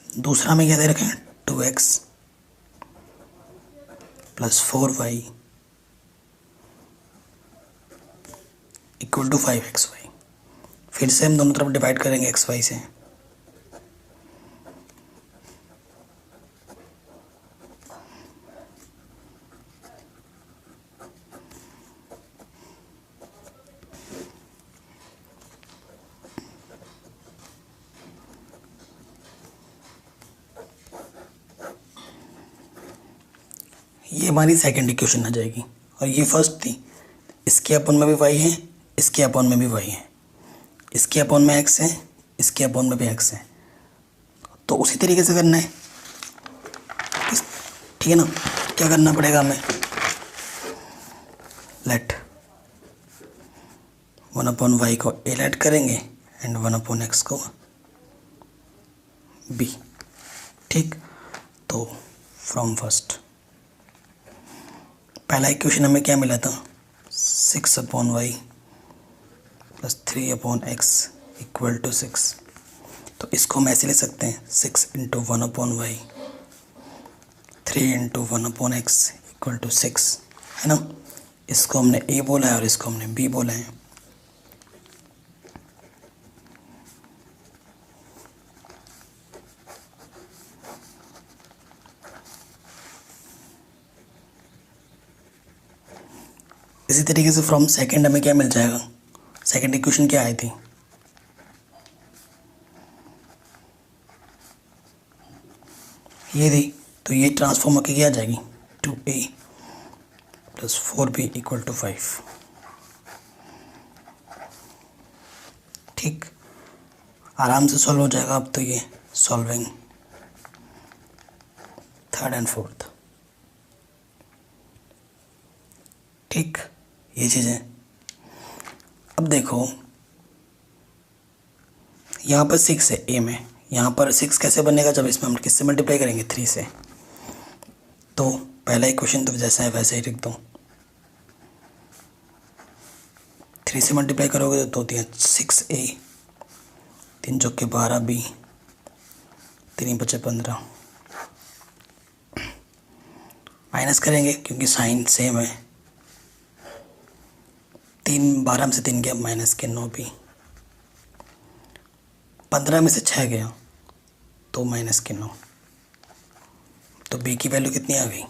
A: दूसरा में क्या दे रखे हैं, 2x plus 4y equal to 5xy। फिर से हम दोनों तरफ डिवाइड करेंगे एक्स वाई से। ये हमारी सेकंड इक्वेशन आ जाएगी, और ये फर्स्ट थी। इसके अपन में भी वाई है, इसके अपन में भी वाई है, इसके अपन में एक्स है, इसके अपन में भी एक्स है। तो उसी तरीके से करना है, ठीक है ना। क्या करना पड़ेगा हमें, लेट 1/y को ए लेट करेंगे एंड 1/x को बी। ठीक, तो फ्रॉम फर्स्ट पहला इक्वेशन हमें क्या मिला था, 6/y plus 3/x equal to 6। तो इसको हम ऐसे ले सकते हैं, 6 into 1/y 3 into 1/x equal to 6, है ना। इसको हमने ए बोला है और इसको हमने बी बोला है। इसी तरीके से फ्रॉम सेकंड हमें क्या मिल जाएगा, सेकंड इक्वेशन क्या आई थी, ये थी। तो ये ट्रांसफॉर्म होकर क्या आ जाएगी, 2a plus 4b equal to 5। ठीक, आराम से सॉल्व हो जाएगा अब तो ये, सॉल्विंग थर्ड एंड फोर्थ। ठीक, ये चीज़ें। अब देखो यहाँ पर 6 है ए में, यहाँ पर 6 कैसे बनेगा, जब इसमें हम किससे मल्टीप्लाई करेंगे, 3 से। तो पहला इक्वेशन तो जैसा है वैसे ही लिख दो, 3 से मल्टीप्लाई करोगे तो 2 3 6a, 3 चौके 12b, 3 बचे 15। माइनस करेंगे क्योंकि साइन सेम है, 3 12 में से 3 गया माइनस के 9b, 15 में से 6 गया तो माइनस के 9। तो b की वैल्यू कितनी आ गई,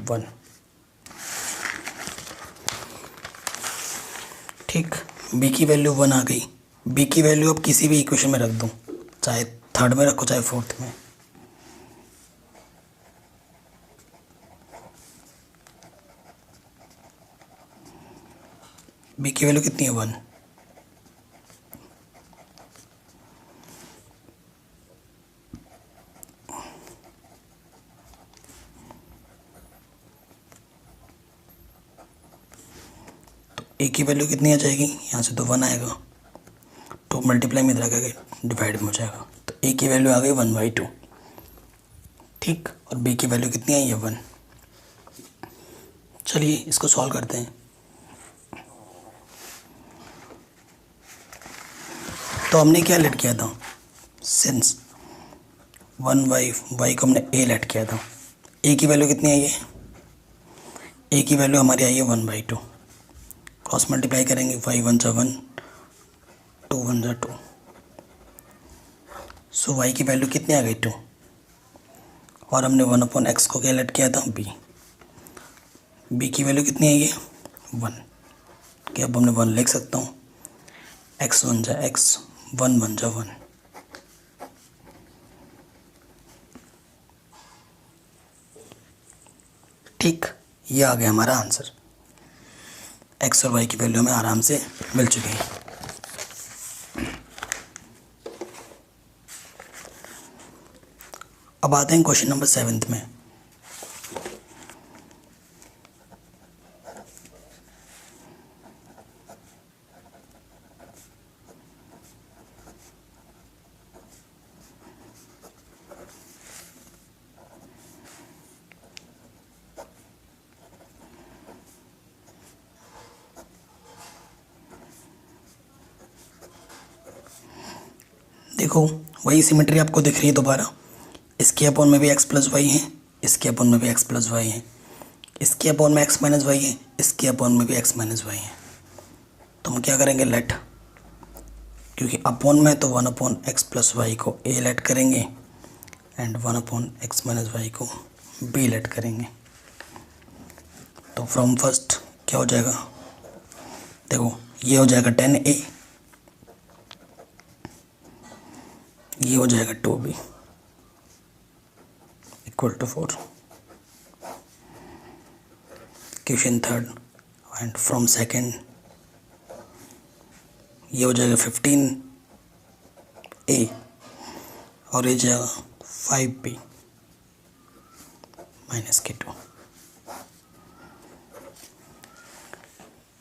A: 1। ठीक, b की वैल्यू 1 आ गई। b की वैल्यू अब किसी भी इक्वेशन में रख दूँ, चाहे थर्ड में रखो चाहे फोर्थ में। b की वैल्यू कितनी है, 1। ए की वैल्यू कितनी आ जाएगी, यहाँ से तो 1 आएगा, तो मल्टीप्लाई में इधर आके डिवाइड में हो जाएगा। तो ए की वैल्यू आ गई 1/2। ठीक, और बी की वैल्यू कितनी आई है, 1। चलिए इसको सॉल्व करते हैं। तो हमने क्या लेट किया था, सिंस 1/y को हमने ए लेट किया था। ए की वैल्यू कितनी आई है, ए की वैल्यू हमारी आई है 1/2। क्रॉस मल्टीप्लाई करेंगे, 5 1 जा 1, 2 1 जा 2। सो y की वैल्यू कितनी आ गई, 2। और हमने 1/x को क्या लेट किया था, b की वैल्यू कितनी आई है, 1। कि अब हमने 1 लिख सकता हूँ, x 1 जा x, 1 1 जा 1। ठीक, ये आ गया हमारा आंसर। एक्स और वाई की वैल्यू हमें आराम से मिल चुकी है। अब आते हैं क्वेश्चन नंबर 7 में। देखो वही सिमेट्री आपको दिख रही है दोबारा। इसके अपॉन में भी x प्लस वाई है, इसके अपॉन में भी x प्लस वाई है, इसके अपॉन में x माइनस वाई है, इसके अपॉन में भी x माइनस वाई है। तो हम क्या करेंगे, लेट, क्योंकि अपॉन में तो 1 अपॉन एक्स प्लस वाई को a लेट करेंगे and 1 upon x minus y को b लेट करेंगे। तो फ्रॉम फर्स्ट क्या हो जाएगा, देखो ये हो जाएगा 10a, ये हो जाएगा 2b equal to 4। Question third and from second ये हो जाएगा 15a और ये जाएगा 5b माइनस के 2।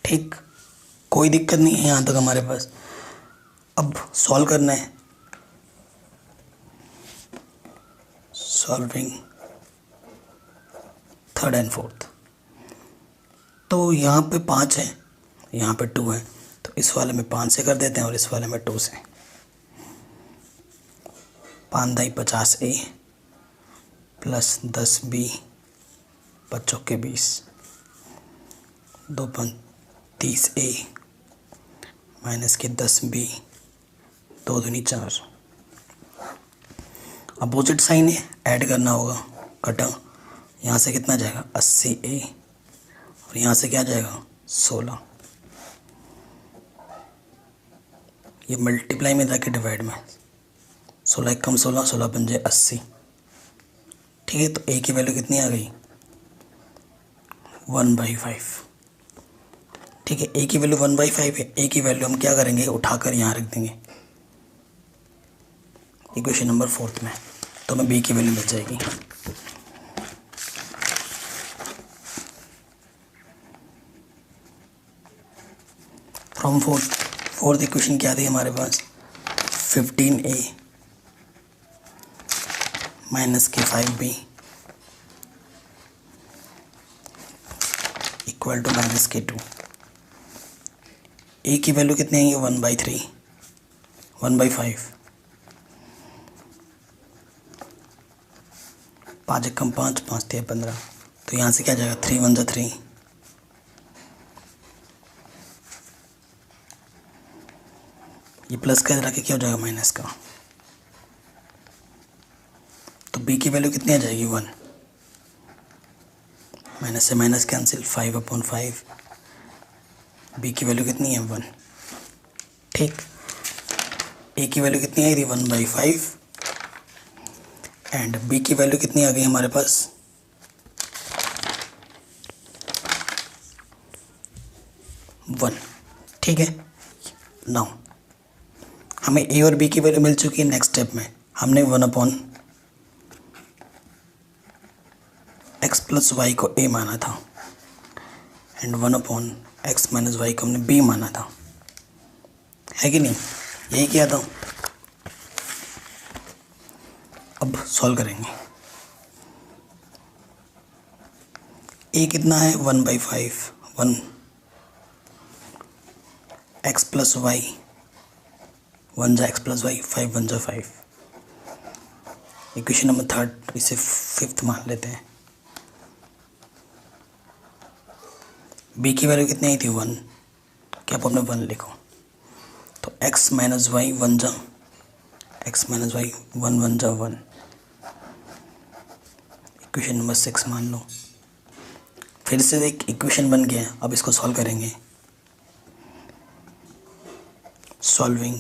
A: ठीक, कोई दिक्कत नहीं है यहाँ तक हमारे पास। अब सॉल्व करना है, सॉल्विंग थर्ड एंड फोर्थ। तो यहाँ पे 5 है, यहाँ पे 2 है, तो इस वाले में 5 से कर देते हैं और इस वाले में 2 से। 5 दाई 50a प्लस 10b 5 चौके 20, 2 5 30a माइनस के 10b 2 दूनी 4। अपोजिट साइन है, ऐड करना होगा, कटा यहाँ से कितना जाएगा 80a और यहाँ से क्या जाएगा 16। ये मल्टीप्लाई में जाके डिवाइड में 16 एक कम 16, 16 पंजे 80। ठीक है, तो a की वैल्यू कितनी आ गई 1/5। ठीक है, a की वैल्यू 1/5 है। a की वैल्यू हम क्या करेंगे, उठाकर यहाँ रख देंगे इक्वेशन नंबर 4 में, तो हमें b की वैल्यू मिल जाएगी। फ्रॉम फोर्थ इक्वेशन क्या थी हमारे पास, 15a माइनस के 5b इक्वल टू माइनस के 2। a की वैल्यू कितनी आएंगी 1/3, 1/5, 5 एक कम 5, 5 3 15, तो यहाँ से क्या जाएगा 3 1 जा 3, ये प्लस का रख के क्या हो जाएगा माइनस का। तो b की वैल्यू कितनी आ जाएगी 1, माइनस से माइनस कैंसिल, 5/5, b की वैल्यू कितनी है 1। ठीक, a की वैल्यू कितनी आई थी 1/5 एंड b की वैल्यू कितनी आ गई हमारे पास 1। ठीक है, नाउ हमें a और b की वैल्यू मिल चुकी है। नेक्स्ट स्टेप में हमने 1 अपॉन एक्स प्लस वाई को a माना था and 1 upon x minus y को हमने b माना था, है कि नहीं, यही किया था। अब सॉल्व करेंगे। a कितना है 1/5, 1 एक्स प्लस वाई, 1 जा एक्स प्लस वाई, 5 1 जा 5। इक्वेशन नंबर 3, इसे 5th मान लेते हैं। b की वैल्यू कितनी आई थी 1, क्या आप अपने 1 लिखो, तो x माइनस वाई 1 जा एक्स माइनस वाई 1 1 जा 1। इक्वेशन नंबर 6 मान लो। फिर से एक इक्वेशन बन गया, अब इसको सॉल्व करेंगे। Solving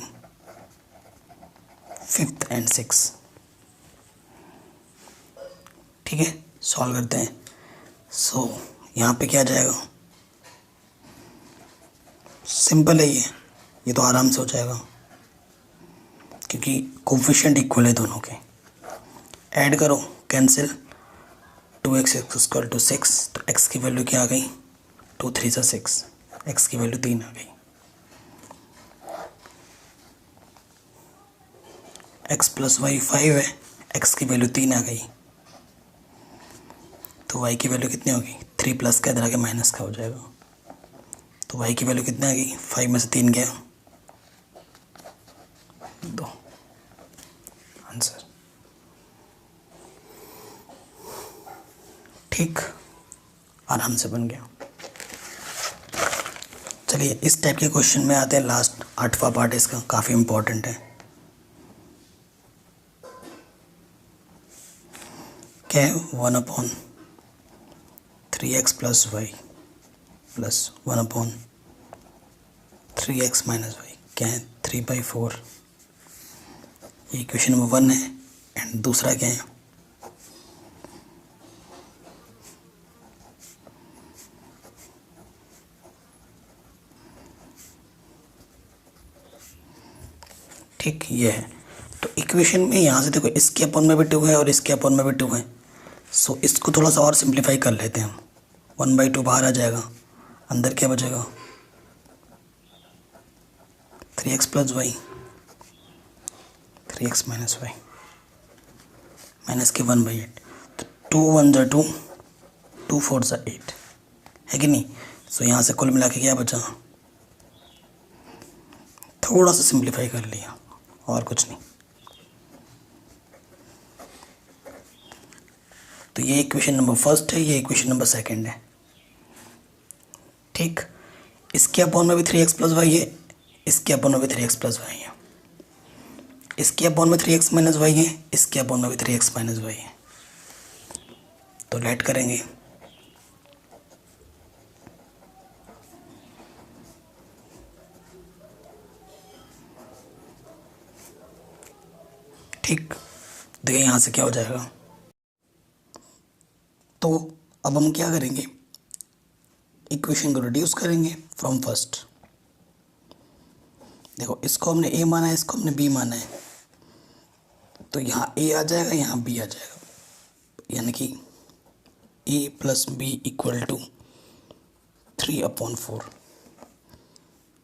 A: 5th and 6। ठीक है, सॉल्व करते हैं। सो यहाँ पे क्या आ जाएगा, सिंपल है ये तो आराम से हो जाएगा क्योंकि कोफिशिएंट इक्वल है दोनों के। ऐड करो, कैंसिल, 2x इक्वल टू 6, तो x की वैल्यू क्या आ गई, 2 3 सा 6, x की वैल्यू 3 आ गई। x प्लस वाई 5 है, x की वैल्यू 3 आ गई, तो y की वैल्यू कितनी होगी, 3 प्लस का इधर आके माइनस का हो जाएगा, तो y की वैल्यू कितनी आ गई, 5 में से 3 गया 2, आंसर। ठीक, आराम से बन गया। चलिए इस टाइप के क्वेश्चन में आते हैं, लास्ट 8वां पार्ट इसका काफ़ी इम्पोर्टेंट है। क्या है, 1/3x plus y plus 1/3x minus y, क्या है 3/4। ये क्वेश्चन नंबर 1 है। एंड दूसरा क्या है, ठीक ये है। तो इक्वेशन में यहाँ से देखो, इसके अपन में भी 2 है और इसके अपन में भी 2 है। सो इसको थोड़ा सा और सिंप्लीफाई कर लेते हैं हम। 1/2 बाहर आ जाएगा, अंदर क्या बचेगा, 3x plus y, 3x minus y, minus के 1/8। तो 2 1 जा 2, 2 4 जा 8 है कि नहीं। सो यहाँ से कुल मिला के क्या बचा, थोड़ा सा सिंप्लीफाई कर लिया और कुछ नहीं। तो ये इक्वेशन नंबर फर्स्ट है, ये इक्वेशन नंबर सेकंड है। ठीक, इसके अपॉन में भी 3x प्लस वाई है, इसके अपॉन में भी 3x प्लस वाई है, इसके अपॉन में 3x माइनस वाई है, इसके अपॉन में भी 3x माइनस वाई है। तो लेट करेंगे, ठीक, देखिए यहाँ से क्या हो जाएगा। तो अब हम क्या करेंगे, इक्वेशन को रिड्यूस करेंगे फ्रॉम फर्स्ट। देखो इसको हमने a माना है, इसको हमने b माना है, तो यहाँ a आ जाएगा, यहाँ b आ जाएगा, यानी कि a plus B equal to 3/4।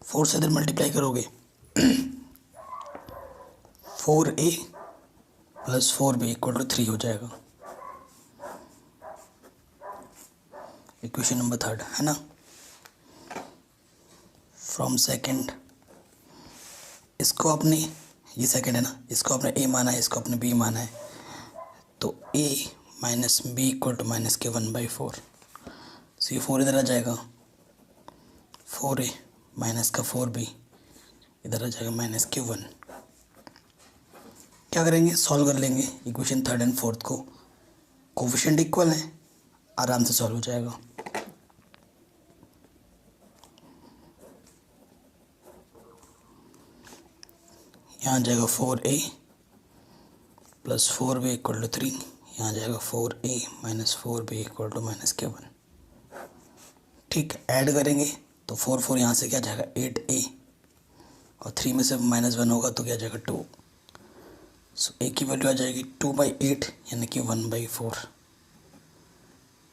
A: 4 से इधर मल्टीप्लाई करोगे 4a plus 4b equal to 3 हो जाएगा। इक्वेशन नंबर 3 है ना। फ्रॉम सेकंड, इसको अपने, ये सेकंड है ना, इसको अपने a माना है, इसको अपने b माना है, तो a minus B equal to minus के 1/4। सो ये 4 इधर आ जाएगा, 4a माइनस का 4b इधर आ जाएगा माइनस के 1। क्या करेंगे, सॉल्व कर लेंगे इक्वेशन 3rd एंड 4th को। कोफिशिएंट इक्वल है, आराम से सॉल्व हो जाएगा। यहाँ आ जाएगा 4a plus 4b equal to 3, यहाँ आ जाएगा 4a minus 4b equal to minus के 1। ठीक, ऐड करेंगे तो 4 4 यहाँ से क्या जाएगा 8a, और 3 में से -1 होगा तो क्या जाएगा 2। सो a की वैल्यू आ जाएगी 2/8 यानी कि 1/4।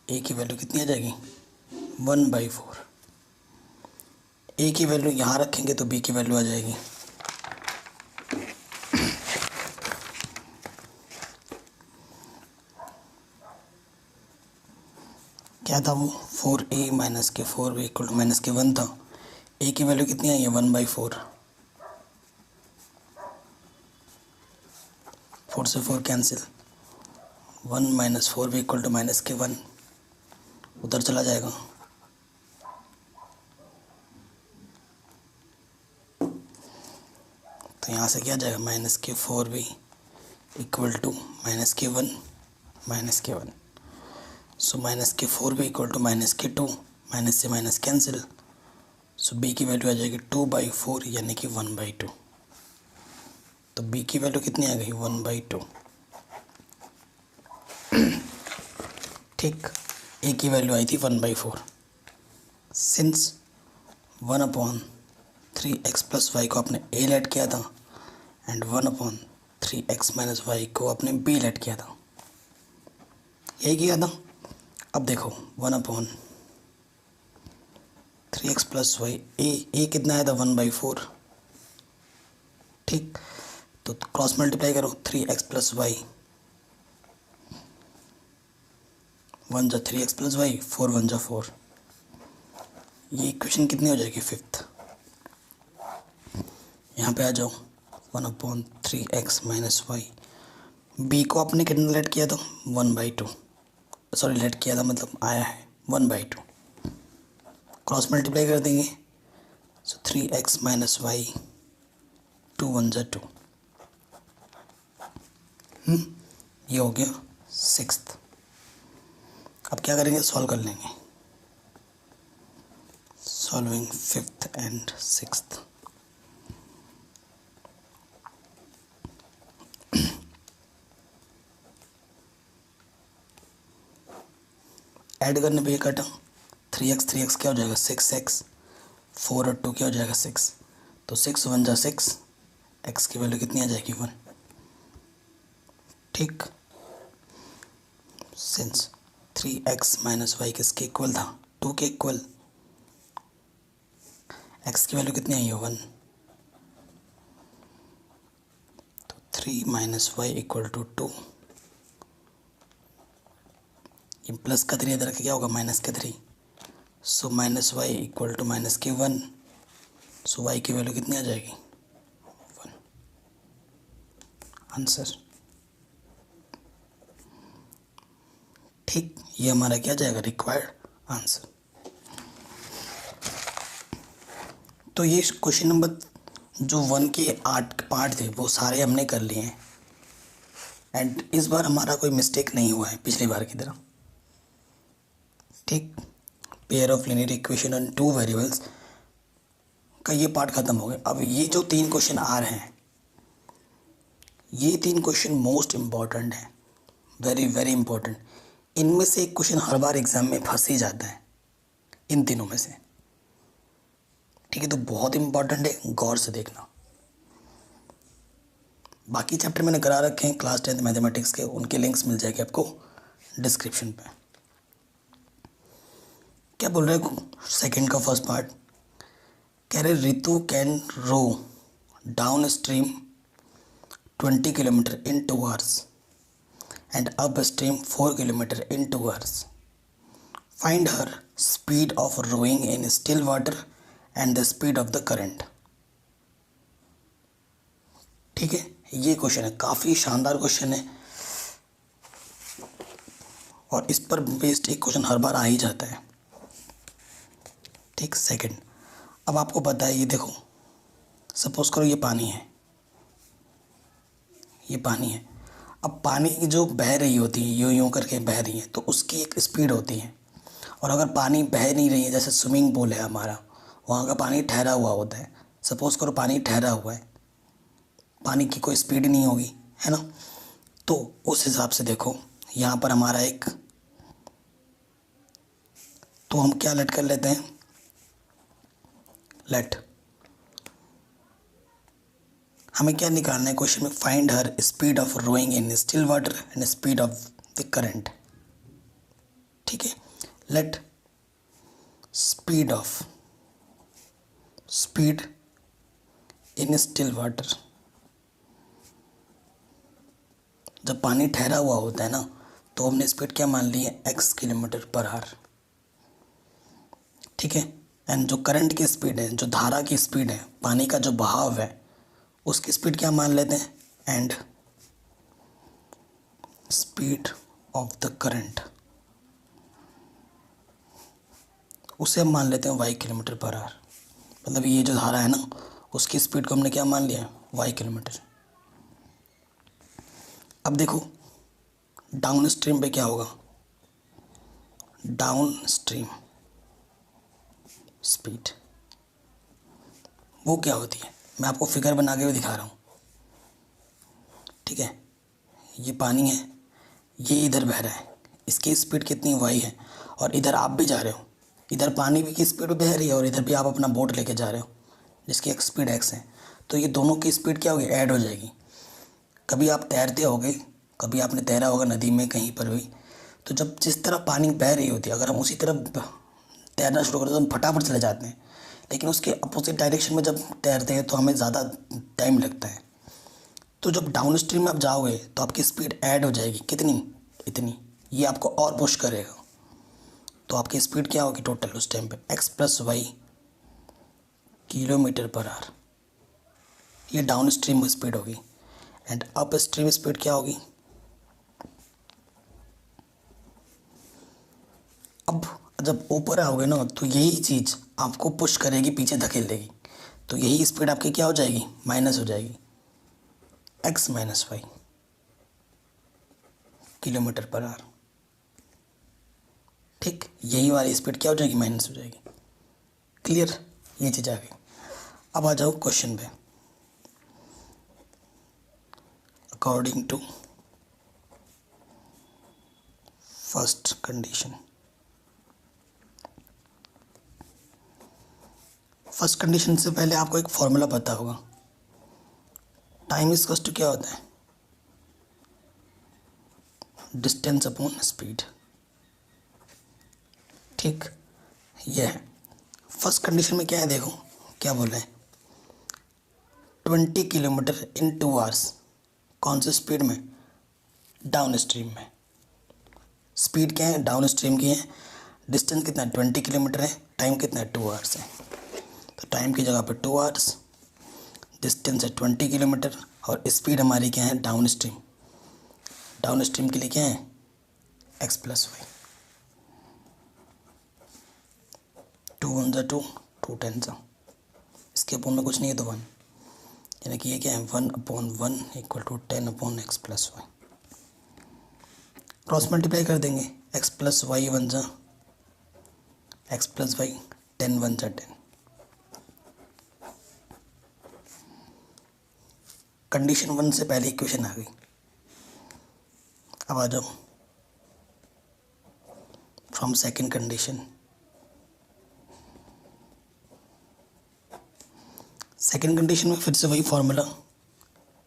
A: a की वैल्यू कितनी आ जाएगी 1/4। a की वैल्यू यहाँ रखेंगे तो b की वैल्यू आ जाएगी, क्या था वो, 4a माइनस के 4b इक्वल टू माइनस के 1 था। a की वैल्यू कितनी आई है 1/4। 4 से 4 cancel, 1 minus 4b equal to minus के 1 उधर चला जाएगा। तो यहाँ से क्या जाएगा माइनस के 4b इक्वल टू माइनस के 1 माइनस के 1। सो माइनस के 4b इक्वल टू माइनस के 2, माइनस से माइनस कैंसिल। सो b की वैल्यू आ जाएगी 2/4 यानी कि 1/2। तो b की वैल्यू कितनी आ गई 1/2। ठीक, ए की वैल्यू आई थी 1/4। सिंस 1/3x+y को आपने ए लेट किया था एंड 1/3x - y को आपने बी लेट किया था, यही किया था। अब देखो 1/3x+y, ए कितना आया था 1/4, ठीक। तो क्रॉस मल्टीप्लाई करो 3x+y, 1 जा 3x+y, 4 1 जा 4। ये इक्वेशन कितनी हो जाएगी? 5th। यहाँ पे आ जाओ 1/3x - y। बी को आपने कितना लेट किया था? 1/2। सॉरी लेट किया था मतलब आया है 1/2। क्रॉस मल्टीप्लाई कर देंगे, सो 3x - y, 2 1 जा 2। ये हो गया 6th। अब क्या करेंगे? सॉल्व कर लेंगे। Solving 5th and 6th। Add करने पे ये कटा 3x क्या हो जाएगा? 6x, 4 और 2 क्या हो जाएगा? 6। तो 6 1 जा 6, x की वैल्यू कितनी आ जाएगी? 1, ठीक। सिंस 3x - y किसके इक्वल था? 2 के इक्वल, x की वैल्यू कितनी आई है? 1। तो 3 - y = 2। ये प्लस का 3 इधर क्या होगा? माइनस का 3। सो -y = -1। सो y की वैल्यू कितनी आ जाएगी? 1। आंसर, ठीक। ये हमारा क्या जाएगा? Required answer. तो ये क्वेश्चन नंबर जो 1 के 8 पार्ट थे वो सारे हमने कर लिए हैं एंड इस बार हमारा कोई मिस्टेक नहीं हुआ है पिछली बार की तरह, ठीक। Pair of linear equation on 2 variables का ये पार्ट खत्म हो गया। अब ये जो 3 क्वेश्चन आ रहे हैं, ये 3 क्वेश्चन मोस्ट इम्पॉर्टेंट है, वेरी वेरी इंपॉर्टेंट। इनमें से एक क्वेश्चन हर बार एग्जाम में फंस ही जाता है, इन तीनों में से, ठीक है। तो बहुत इंपॉर्टेंट है, गौर से देखना। बाकी चैप्टर मैंने करा रखे हैं क्लास 10th मैथमेटिक्स के, उनके लिंक्स मिल जाएंगे आपको डिस्क्रिप्शन पे। क्या बोल रहे हैं? सेकंड का फर्स्ट पार्ट कह रहे Ritu can row downstream 20 kilometre in 2 hours and up stream 4 kilometer in 2 hours. Find her speed of rowing in still water and the speed of the current. ठीक है, ये क्वेश्चन है, काफ़ी शानदार क्वेश्चन है और इस पर बेस्ड एक क्वेश्चन हर बार आ ही जाता है, ठीक। सेकंड, अब आपको पता है, ये देखो, सपोज करो ये पानी है, ये पानी है। अब पानी की जो बह रही होती है, यूँ यूँ करके बह रही है, तो उसकी एक स्पीड होती है। और अगर पानी बह नहीं रही है, जैसे स्विमिंग पूल है हमारा, वहाँ का पानी ठहरा हुआ होता है। सपोज़ करो पानी ठहरा हुआ है, पानी की कोई स्पीड नहीं होगी, है ना। तो उस हिसाब से देखो, यहाँ पर हमारा एक, तो हम क्या लेट कर लेते हैं? लेट, हमें क्या निकालना है क्वेश्चन में? Find her speed of rowing in still water and speed of the current, ठीक है। Let speed in still water, जब पानी ठहरा हुआ होता है ना, तो हमने स्पीड क्या मान ली है? x km/h, ठीक है। एंड जो करंट की स्पीड है, जो धारा की स्पीड है, पानी का जो बहाव है, उसकी स्पीड क्या मान लेते हैं? And speed of the current, उसे हम मान लेते हैं y km/h। मतलब ये जो धारा है ना, उसकी स्पीड को हमने क्या मान लिया? y km। अब देखो डाउन स्ट्रीम पे क्या होगा? डाउन स्ट्रीम स्पीड वो क्या होती है? मैं आपको फिगर बना के भी दिखा रहा हूँ, ठीक है। ये पानी है, ये इधर बह रहा है, इसकी स्पीड कितनी? y है। और इधर आप भी जा रहे हो, इधर पानी भी की स्पीड बह रही है और इधर भी आप अपना बोट लेके जा रहे हो जिसकी एक स्पीड x है, तो ये दोनों की स्पीड क्या होगी, ऐड हो जाएगी। कभी आप तैरते होगे, कभी आपने तैरा होगा नदी में कहीं पर भी, तो जब जिस तरफ पानी बह रही होती है अगर हम उसी तरफ तैरना शुरू करें तो हम फटाफट चले जाते हैं, लेकिन उसके अपोजिट डायरेक्शन में जब तैरते हैं तो हमें ज़्यादा टाइम लगता है। तो जब डाउन स्ट्रीम में आप जाओगे तो आपकी स्पीड ऐड हो जाएगी, कितनी, इतनी, ये आपको और पुश करेगा। तो आपकी स्पीड क्या होगी टोटल उस टाइम पे, x + y km/h, ये डाउन स्ट्रीम में स्पीड होगी। एंड अप स्ट्रीम स्पीड क्या होगी, अब जब ऊपर आओगे ना तो यही चीज़ आपको पुश करेगी, पीछे धकेल देगी, तो यही स्पीड आपकी क्या हो जाएगी, माइनस हो जाएगी, x - y km/h। ठीक, यही वाली स्पीड क्या हो जाएगी, माइनस हो जाएगी। क्लियर, ये चीज़ आ गई। अब आ जाओ क्वेश्चन पे। According to first condition, first condition से पहले आपको एक फॉर्मूला पता होगा, टाइम इज इक्वल टू क्या होता है, डिस्टेंस अपॉन स्पीड। ठीक, ये है फर्स्ट कंडीशन में। क्या है देखो, क्या बोल रहे हैं, 20 किलोमीटर इन 2 आवर्स, कौन सी स्पीड में, डाउन स्ट्रीम में। स्पीड क्या है, डाउन स्ट्रीम की है, डिस्टेंस कितना है, 20 किलोमीटर है, टाइम कितना है, 2 आवर्स है। तो टाइम की जगह पे 2 आवर्स, डिस्टेंस है 20 किलोमीटर और स्पीड हमारी क्या है, डाउन स्ट्रीम। डाउन स्ट्रीम के लिए क्या है, x + y, 2 × 1 = 2, 2 × 10 = इसके अपोन में कुछ नहीं है तो 1, यानी कि ये क्या है, 1/1 = 10/x + y। क्रॉस मल्टीप्लाई कर देंगे, x + y 1 × x + y, 10 × 1 = 10। Condition 1 से पहले इक्वेशन आ गई। अब आ जाओ from second condition. Second condition में फिर से वही formula,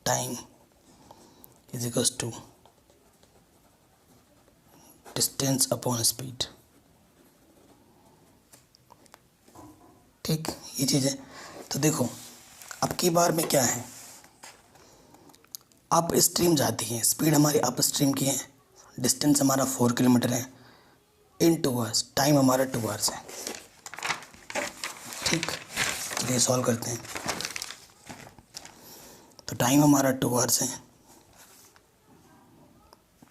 A: time is equals to distance upon speed. ठीक, ये चीज़ है। तो देखो अब की बार में क्या है, अप स्ट्रीम जाती है, स्पीड हमारी अप स्ट्रीम की है, डिस्टेंस हमारा 4 किलोमीटर है, इन 2 आवर्स, टाइम हमारा 2 आवर्स है। ठीक, चलिए सॉल्व करते हैं। तो टाइम हमारा 2 आवर्स है।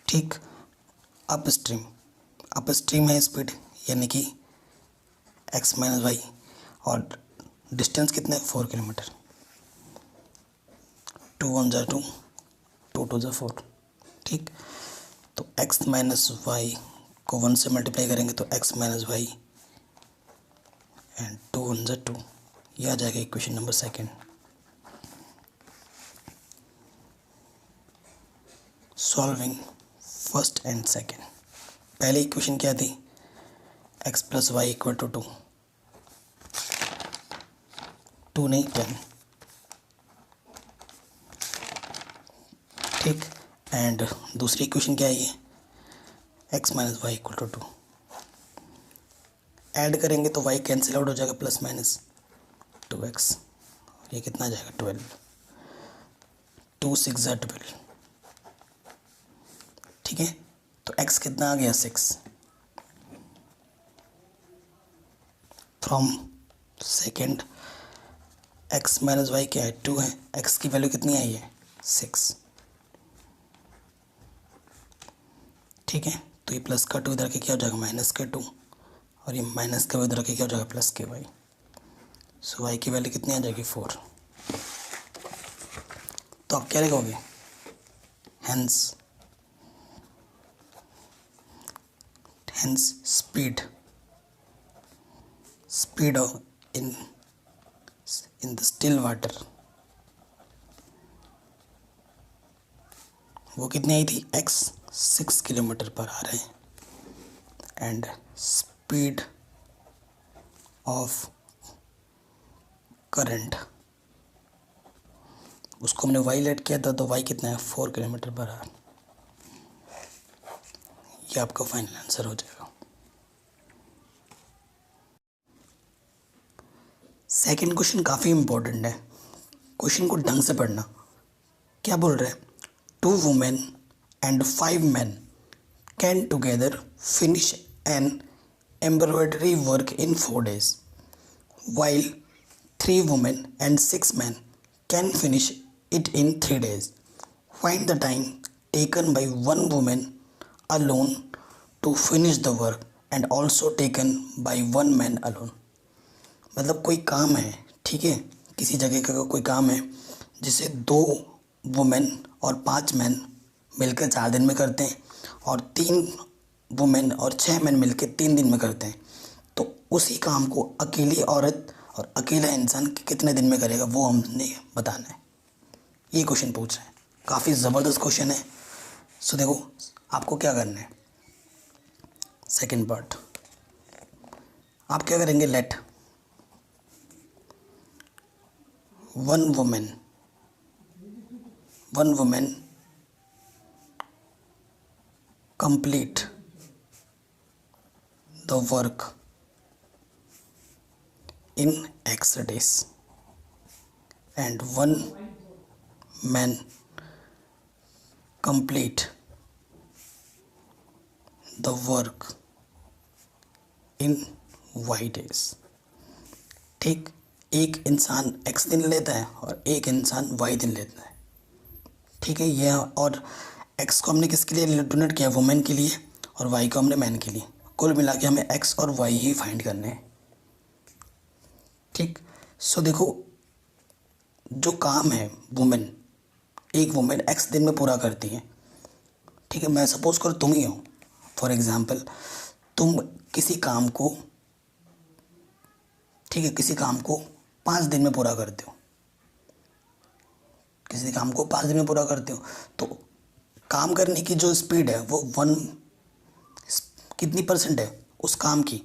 A: ठीक, अप स्ट्रीम है स्पीड, यानी कि x - y, और डिस्टेंस कितना है, 4 किलोमीटर। 2 × 1 = 2, 2 × 2 = 4। ठीक, तो x - y को 1 से मल्टीप्लाई करेंगे तो x - y एंड 2 × 1 = 2, यह आ जाएगा equation number second. Solving first and second. पहली इक्वेशन क्या थी, x + y = 2, 2 नहीं 10। ठीक, एंड दूसरी इक्वेशन क्या है, ये x - y = 2। ऐड करेंगे तो y कैंसिल आउट हो जाएगा, ± 2x, और ये कितना आ जाएगा, 12। 2 × 6 = 12। ठीक है, तो x कितना आ गया, 6। फ्रॉम सेकेंड x - y क्या है, 2 है, x की वैल्यू कितनी आई है, 6। ठीक है, तो ये प्लस का 2 इधर के क्या हो जाएगा, माइनस के 2, और ये माइनस का इधर के क्या हो जाएगा, प्लस के y। सो y की वैल्यू कितनी आ जाएगी, 4। तो आप क्या लिखोगे, hence speed of in the still water, वो कितनी आई थी, x 6 km/h है, एंड स्पीड ऑफ करंट, उसको हमने वाई लेट किया था, तो वाई कितना है 4 किलोमीटर पर आवर। ये आपका फाइनल आंसर हो जाएगा। सेकंड क्वेश्चन काफ़ी इंपॉर्टेंट है, क्वेश्चन को ढंग से पढ़ना। क्या बोल रहे हैं? 2 women and 5 man can together finish an embroidery work in 4 days, while 3 women and 6 men can finish it in 3 days. Find the time taken by 1 woman alone to finish the work and also taken by 1 man alone. मतलब कोई काम है, ठीक है, किसी जगह का कोई काम है जिसे 2 वुमेन और 5 मैन मिलकर 4 दिन में करते हैं, और 3 वुमेन और 6 मैन मिलकर 3 दिन में करते हैं। तो उसी काम को अकेली औरत और अकेला इंसान कितने दिन में करेगा, वो हमने बताना है। ये क्वेश्चन पूछ रहे हैं, काफ़ी ज़बरदस्त क्वेश्चन है। सो देखो आपको क्या करना है। सेकंड पार्ट आप क्या करेंगे, let 1 women complete the work in X days and 1 man complete the work in Y days। ठीक, एक इंसान X दिन लेता है और एक इंसान Y दिन लेता है, ठीक है। ये और X को हमने किसके लिए डोनेट किया, वुमेन के लिए, और Y को हमने मैन के लिए। कुल मिला के हमें X और Y ही फाइंड करने हैं, ठीक। सो देखो जो काम है वुमेन, एक वुमेन X दिन में पूरा करती है, ठीक है। मैं सपोज करो तुम ही हो, फॉर एग्जांपल तुम किसी काम को, ठीक है, किसी काम को 5 दिन में पूरा करते हो, किसी काम को 5 दिन में पूरा करते हो, तो काम करने की जो स्पीड है वो 1 कितनी % है उस काम की,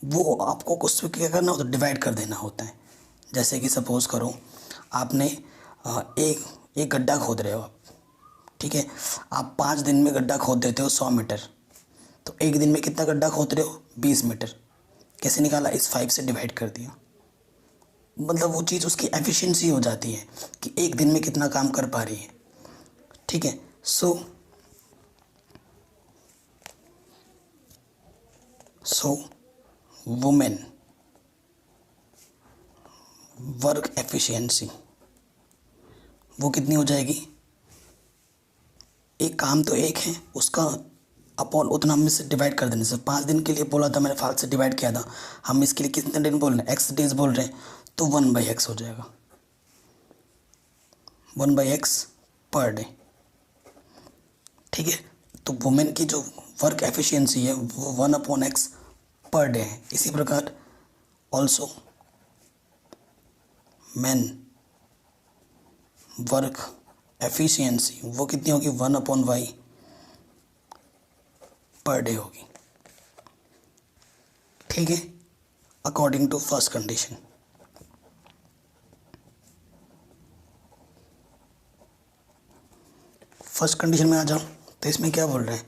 A: वो आपको कुछ क्या करना होता है, डिवाइड कर देना होता है। जैसे कि सपोज़ करो आपने एक गड्ढा खोद रहे हो आप, ठीक है, आप 5 दिन में गड्ढा खोद देते हो 100 मीटर, तो एक दिन में कितना गड्ढा खोद रहे हो, 20 मीटर। कैसे निकाला, इस 5 से डिवाइड कर दिया। मतलब वो चीज़ उसकी एफिशिएंसी हो जाती है कि एक दिन में कितना काम कर पा रही है, ठीक है। सो वुमेन वर्क एफिशिएंसी वो कितनी हो जाएगी, एक काम तो एक है, उसका अपॉन उतना हम इससे डिवाइड कर देने से। 5 दिन के लिए बोला था मैंने, 5 से डिवाइड किया था, हम इसके लिए कितने दिन बोल रहे हैं, X डेज बोल रहे हैं, तो 1/X हो जाएगा, 1/X पर डे, ठीक है। तो वुमेन की जो वर्क एफिशिएंसी है वो 1/X पर डे है। इसी प्रकार ऑल्सो मैन वर्क एफिशिएंसी वो कितनी होगी, 1/Y पर डे होगी, ठीक है, according to first condition. First condition में आ जाओ, तो इसमें क्या बोल रहे हैं,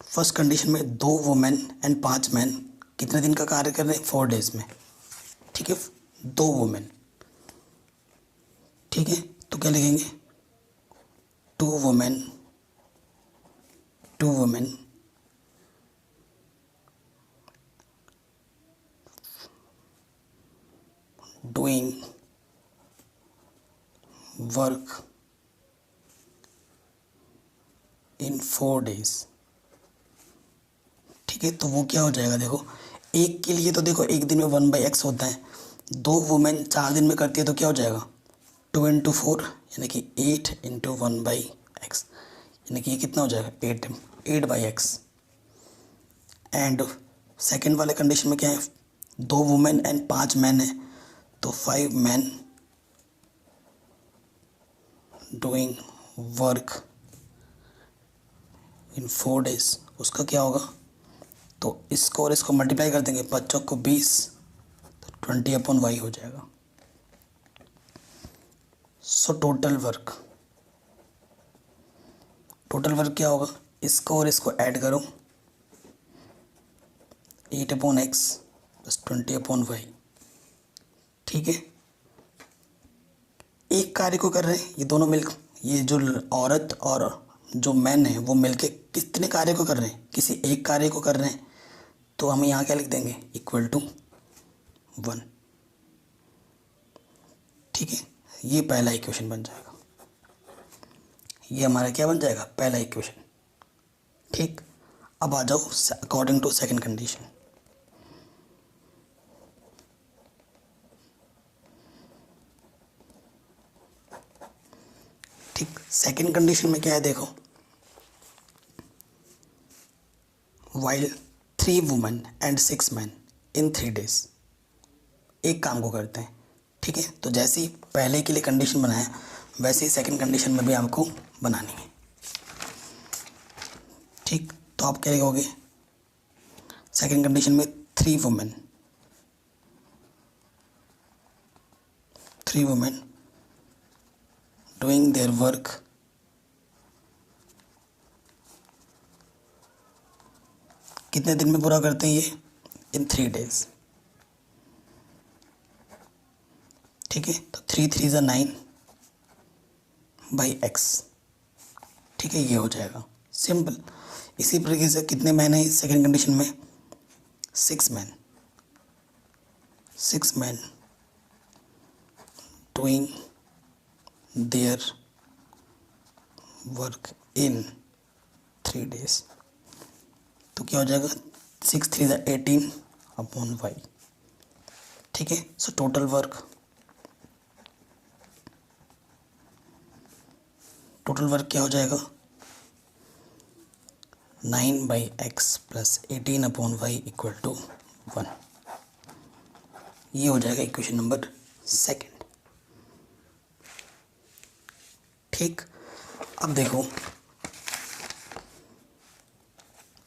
A: फर्स्ट कंडीशन में 2 वुमेन एंड 5 मैन कितने दिन का कार्य कर रहे हैं, 4 डेज में, ठीक है। 2 वुमेन, ठीक है, तो क्या लिखेंगे, 2 women doing work in 4 days, ठीक है। तो वो क्या हो जाएगा, देखो एक के लिए तो देखो एक दिन में 1/X होता है, 2 वुमेन 4 दिन में करती है, तो क्या हो जाएगा 2 × 4 यानी कि 8 × 1/X, यानी कि ये कितना हो जाएगा 8/X। एंड सेकेंड वाले कंडीशन में क्या है, 2 वुमेन एंड 5 मैन है, तो 5 man doing work in 4 days, उसका क्या होगा, तो इसको और इसको मल्टीप्लाई कर देंगे, 5 चौक को 20, तो 20/y हो जाएगा। सो टोटल वर्क क्या होगा, इसको और इसको ऐड करो, 8/x + 20/y। ठीक है, एक कार्य को कर रहे हैं ये दोनों मिलकर, ये जो औरत और जो मैन है वो मिलके कितने कार्य को कर रहे हैं, किसी एक कार्य को कर रहे हैं, तो हम यहाँ क्या लिख देंगे, =1। ठीक है, ये पहला इक्वेशन बन जाएगा, ये हमारा क्या बन जाएगा, पहला इक्वेशन। ठीक, अब आ जाओ अकॉर्डिंग टू सेकंड कंडीशन। ठीक, सेकंड कंडीशन में क्या है देखो, while 3 women and 6 men in 3 days, एक काम को करते हैं। ठीक है, तो जैसे ही पहले के लिए कंडीशन बनाया वैसे ही सेकंड कंडीशन में भी आपको बनानी है। ठीक, तो आप क्या लिखोगे, सेकंड कंडीशन में 3 women doing their work कितने दिन में पूरा करते हैं ये, इन 3 days। ठीक है, तो 3 3 = 9/x। ठीक है, ये हो जाएगा सिंपल। इसी तरीके से कितने मैन है सेकंड कंडीशन में, 6 man doing their work in 3 days, तो क्या हो जाएगा, 6 3 = 18/y। ठीक है, सो टोटल वर्क क्या हो जाएगा, 9/x + 18/y = 1। ये हो जाएगा इक्वेशन नंबर सेकंड। ठीक, अब देखो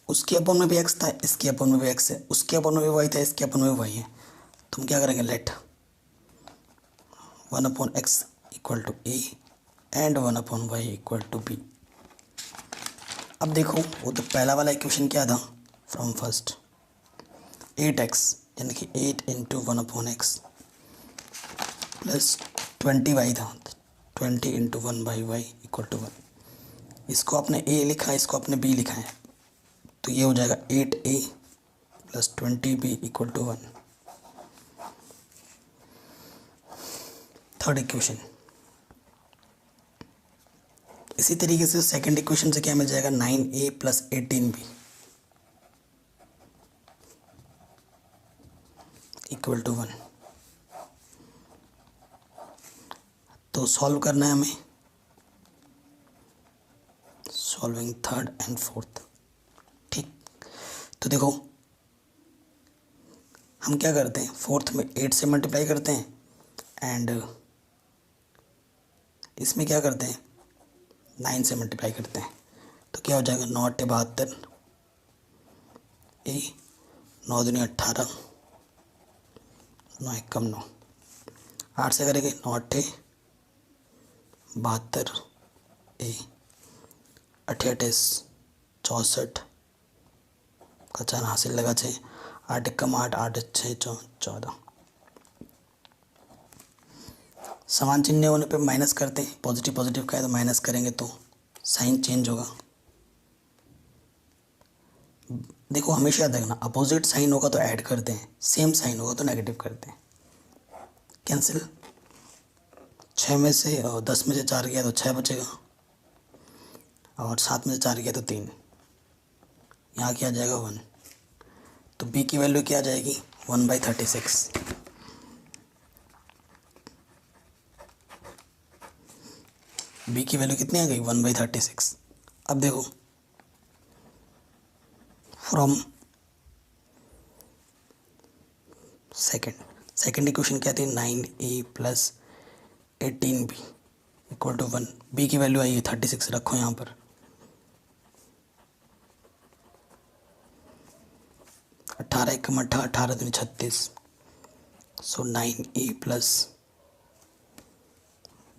A: उसके अपॉन में भी x था, इसके अपॉन में भी x है, उसके अपॉन में भी y था, इसके अपॉन में भी y है, तो हम क्या करेंगे, late 1/x = a and 1/y = b। अब देखो वो तो पहला वाला इक्वेशन क्या था, फ्रॉम फर्स्ट 8x यानी कि 8 × 1/x + 20y था, 20 × 1/y = 1। इसको आपने a लिखा है, इसको आपने b लिखा है, तो ये हो जाएगा 8a + 20b = 1। थर्ड इक्वेशन, इसी तरीके से सेकंड इक्वेशन से क्या मिल जाएगा, 9a + 18b = 1। तो सॉल्व करना है हमें, सॉल्विंग थर्ड एंड फोर्थ। ठीक, तो देखो हम क्या करते हैं, फोर्थ में 8 से मल्टीप्लाई करते हैं एंड इसमें क्या करते हैं, 9 से मल्टीप्लाई करते हैं, तो क्या हो जाएगा, 9 × 72 ए, 9 दूनी 18, 9 × 9, 8 से करेंगे, 9 × 8 72 ए, 8 × 8 64 का 4 हासिल लगा 6, 8 × 8 8 × 6 14। समान चिन्ह होने पे माइनस करते हैं, पॉजिटिव पॉजिटिव का है तो माइनस करेंगे तो साइन चेंज होगा। देखो हमेशा देखना, अपोजिट साइन होगा तो ऐड करते हैं, सेम साइन होगा तो नेगेटिव करते हैं। कैंसिल, 6 में से और 10 में से 4 गया तो 6 बचेगा, और 7 में से 4 गया तो 3, यहाँ क्या आ जाएगा 1, तो b की वैल्यू क्या आ जाएगी, 1/36। b की वैल्यू कितनी आ गई, 1/36। अब देखो फ्रॉम सेकेंड इक्वेशन क्या थी, 9a + 18b = 1। b की वैल्यू आई है 36, रखो यहाँ पर। 18 एकम 18 दूनी 36, सो 9a प्लस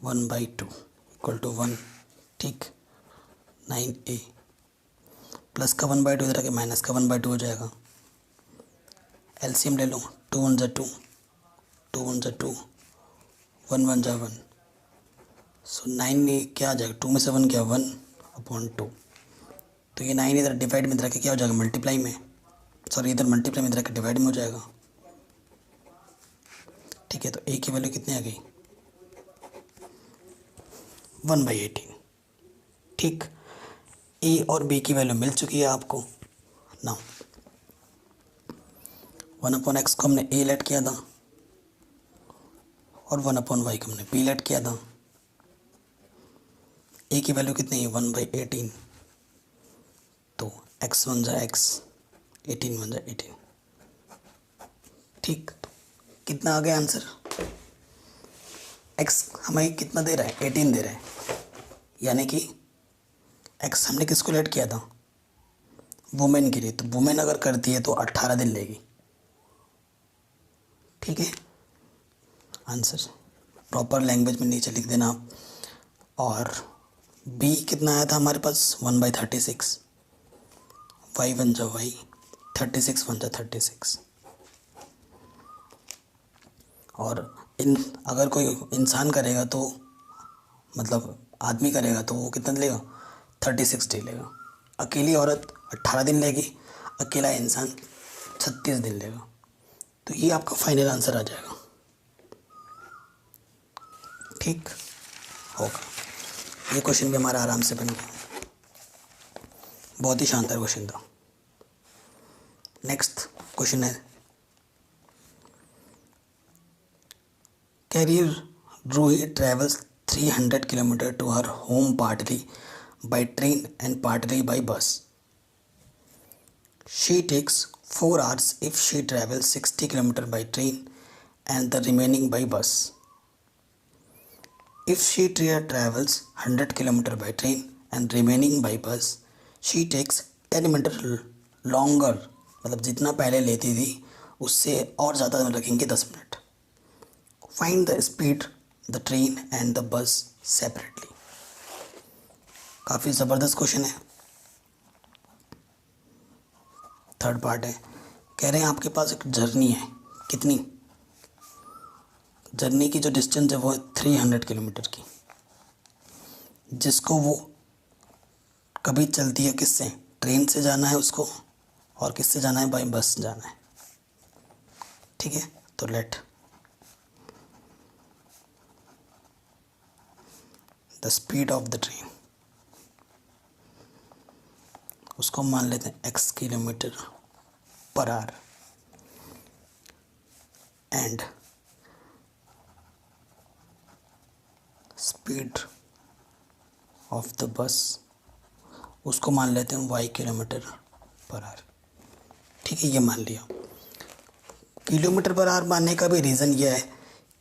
A: 1/2 इक्वल टू 1। ठीक, 9a प्लस का 1/2 इधर आके माइनस का 1/2 हो जाएगा। एलसीएम ले लो, 2 1 2, 2 1 2, 1 1 1, सो 9 क्या आ जाएगा, 2 में से 1 क्या, 1/2। तो ये 9 इधर डिवाइड में इधर आके क्या हो जाएगा, मल्टीप्लाई में, सॉरी इधर मल्टीप्लाई में इधर आके डिवाइड में हो जाएगा। ठीक है, तो a की वैल्यू कितनी आ गई, 1/18। ठीक, a और b की वैल्यू मिल चुकी है आपको। नाउ 1/x को हमने a लेट किया था और 1/y को हमने b लेट किया था। a की वैल्यू कितनी है, 1/18, तो x 1 जा x, 18 1 जा 18। ठीक, तो कितना आ गया आंसर, x हमें कितना दे रहा है, 18 दे रहा है, यानी कि x हमने किसको लेट किया था, वुमेन के लिए, तो वुमेन अगर करती है तो 18 दिन लेगी। ठीक है, आंसर प्रॉपर लैंग्वेज में नीचे लिख देना आप। और b कितना आया था हमारे पास, 1/36, y 1 जा y, 36 1 जा 36। और अगर कोई इंसान करेगा तो मतलब आदमी करेगा तो वो कितना लेगा, 36 डे लेगा। अकेली औरत 18 दिन लेगी, अकेला इंसान 36 दिन लेगा। तो ये आपका फाइनल आंसर आ जाएगा। ठीक होगा, ये क्वेश्चन भी हमारा आराम से बन गया, बहुत ही शानदार क्वेश्चन था। नेक्स्ट क्वेश्चन है, कैरियर Roohi travels 300 kilometre to her home partly by train and partly by bus. She takes 4 hours if she travels 60 km by train and the remaining by bus. If she travels 100 km by train and remaining by bus, she takes 10 minutes longer. मतलब जितना पहले लेती थी उससे और ज़्यादा रखेंगे 10 minute. Find the speed, the train and the bus separately. काफ़ी ज़बरदस्त क्वेश्चन है। थर्ड पार्ट है, कह रहे हैं आपके पास एक जर्नी है, कितनी, जर्नी की जो डिस्टेंस है वो है 300 किलोमीटर की, जिसको वो कभी चलती है किससे, ट्रेन से जाना है उसको, और किससे जाना है, बाई बस जाना है। ठीक है, तो let the speed of the train, उसको मान लेते हैं x kilometre per hour, and speed of the bus उसको मान लेते हैं y किलोमीटर पर आवर। ठीक है, ये मान लिया। किलोमीटर पर आवर मानने का भी रीज़न ये है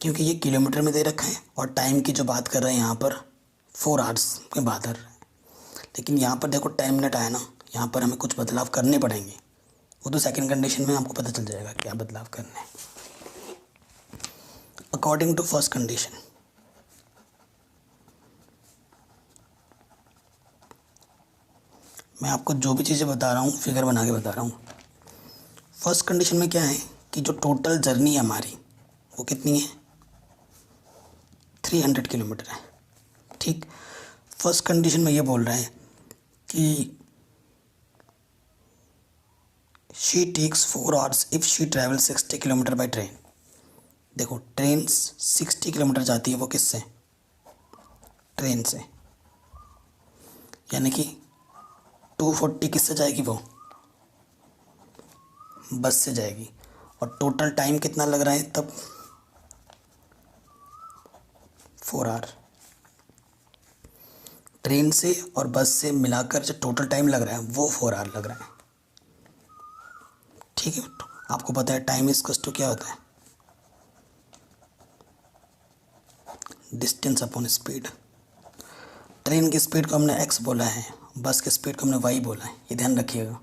A: क्योंकि ये किलोमीटर में दे रखा है और टाइम की जो बात कर रहे हैं यहाँ पर 4 आवर्स में बात कर रहे हैं, लेकिन यहाँ पर देखो 10 मिनट आया ना, यहाँ पर हमें कुछ बदलाव करने पड़ेंगे। वो तो सेकंड कंडीशन में आपको पता चल जाएगा क्या बदलाव करने हैं। अकॉर्डिंग टू फर्स्ट कंडीशन, मैं आपको जो भी चीज़ें बता रहा हूँ फिगर बना के बता रहा हूँ। फर्स्ट कंडीशन में क्या है कि जो टोटल जर्नी है हमारी वो कितनी है, 300 किलोमीटर है। ठीक, फर्स्ट कंडीशन में ये बोल रहा है कि she takes 4 hours if she travel 60 kilometre by train. देखो ट्रेन 60 किलोमीटर जाती है, वो किससे, ट्रेन से, यानी कि 240 किससे जाएगी, वो बस से जाएगी। और टोटल टाइम कितना लग रहा है तब, 4 आवर। ट्रेन से और बस से मिलाकर जो टोटल टाइम लग रहा है वो 4 आवर लग रहा है। ठीक है, आपको पता है टाइम इक्वल्स टू क्या होता है, डिस्टेंस अपॉन स्पीड। ट्रेन की स्पीड को हमने x बोला है, बस की स्पीड को हमने y बोला है, ये ध्यान रखिएगा।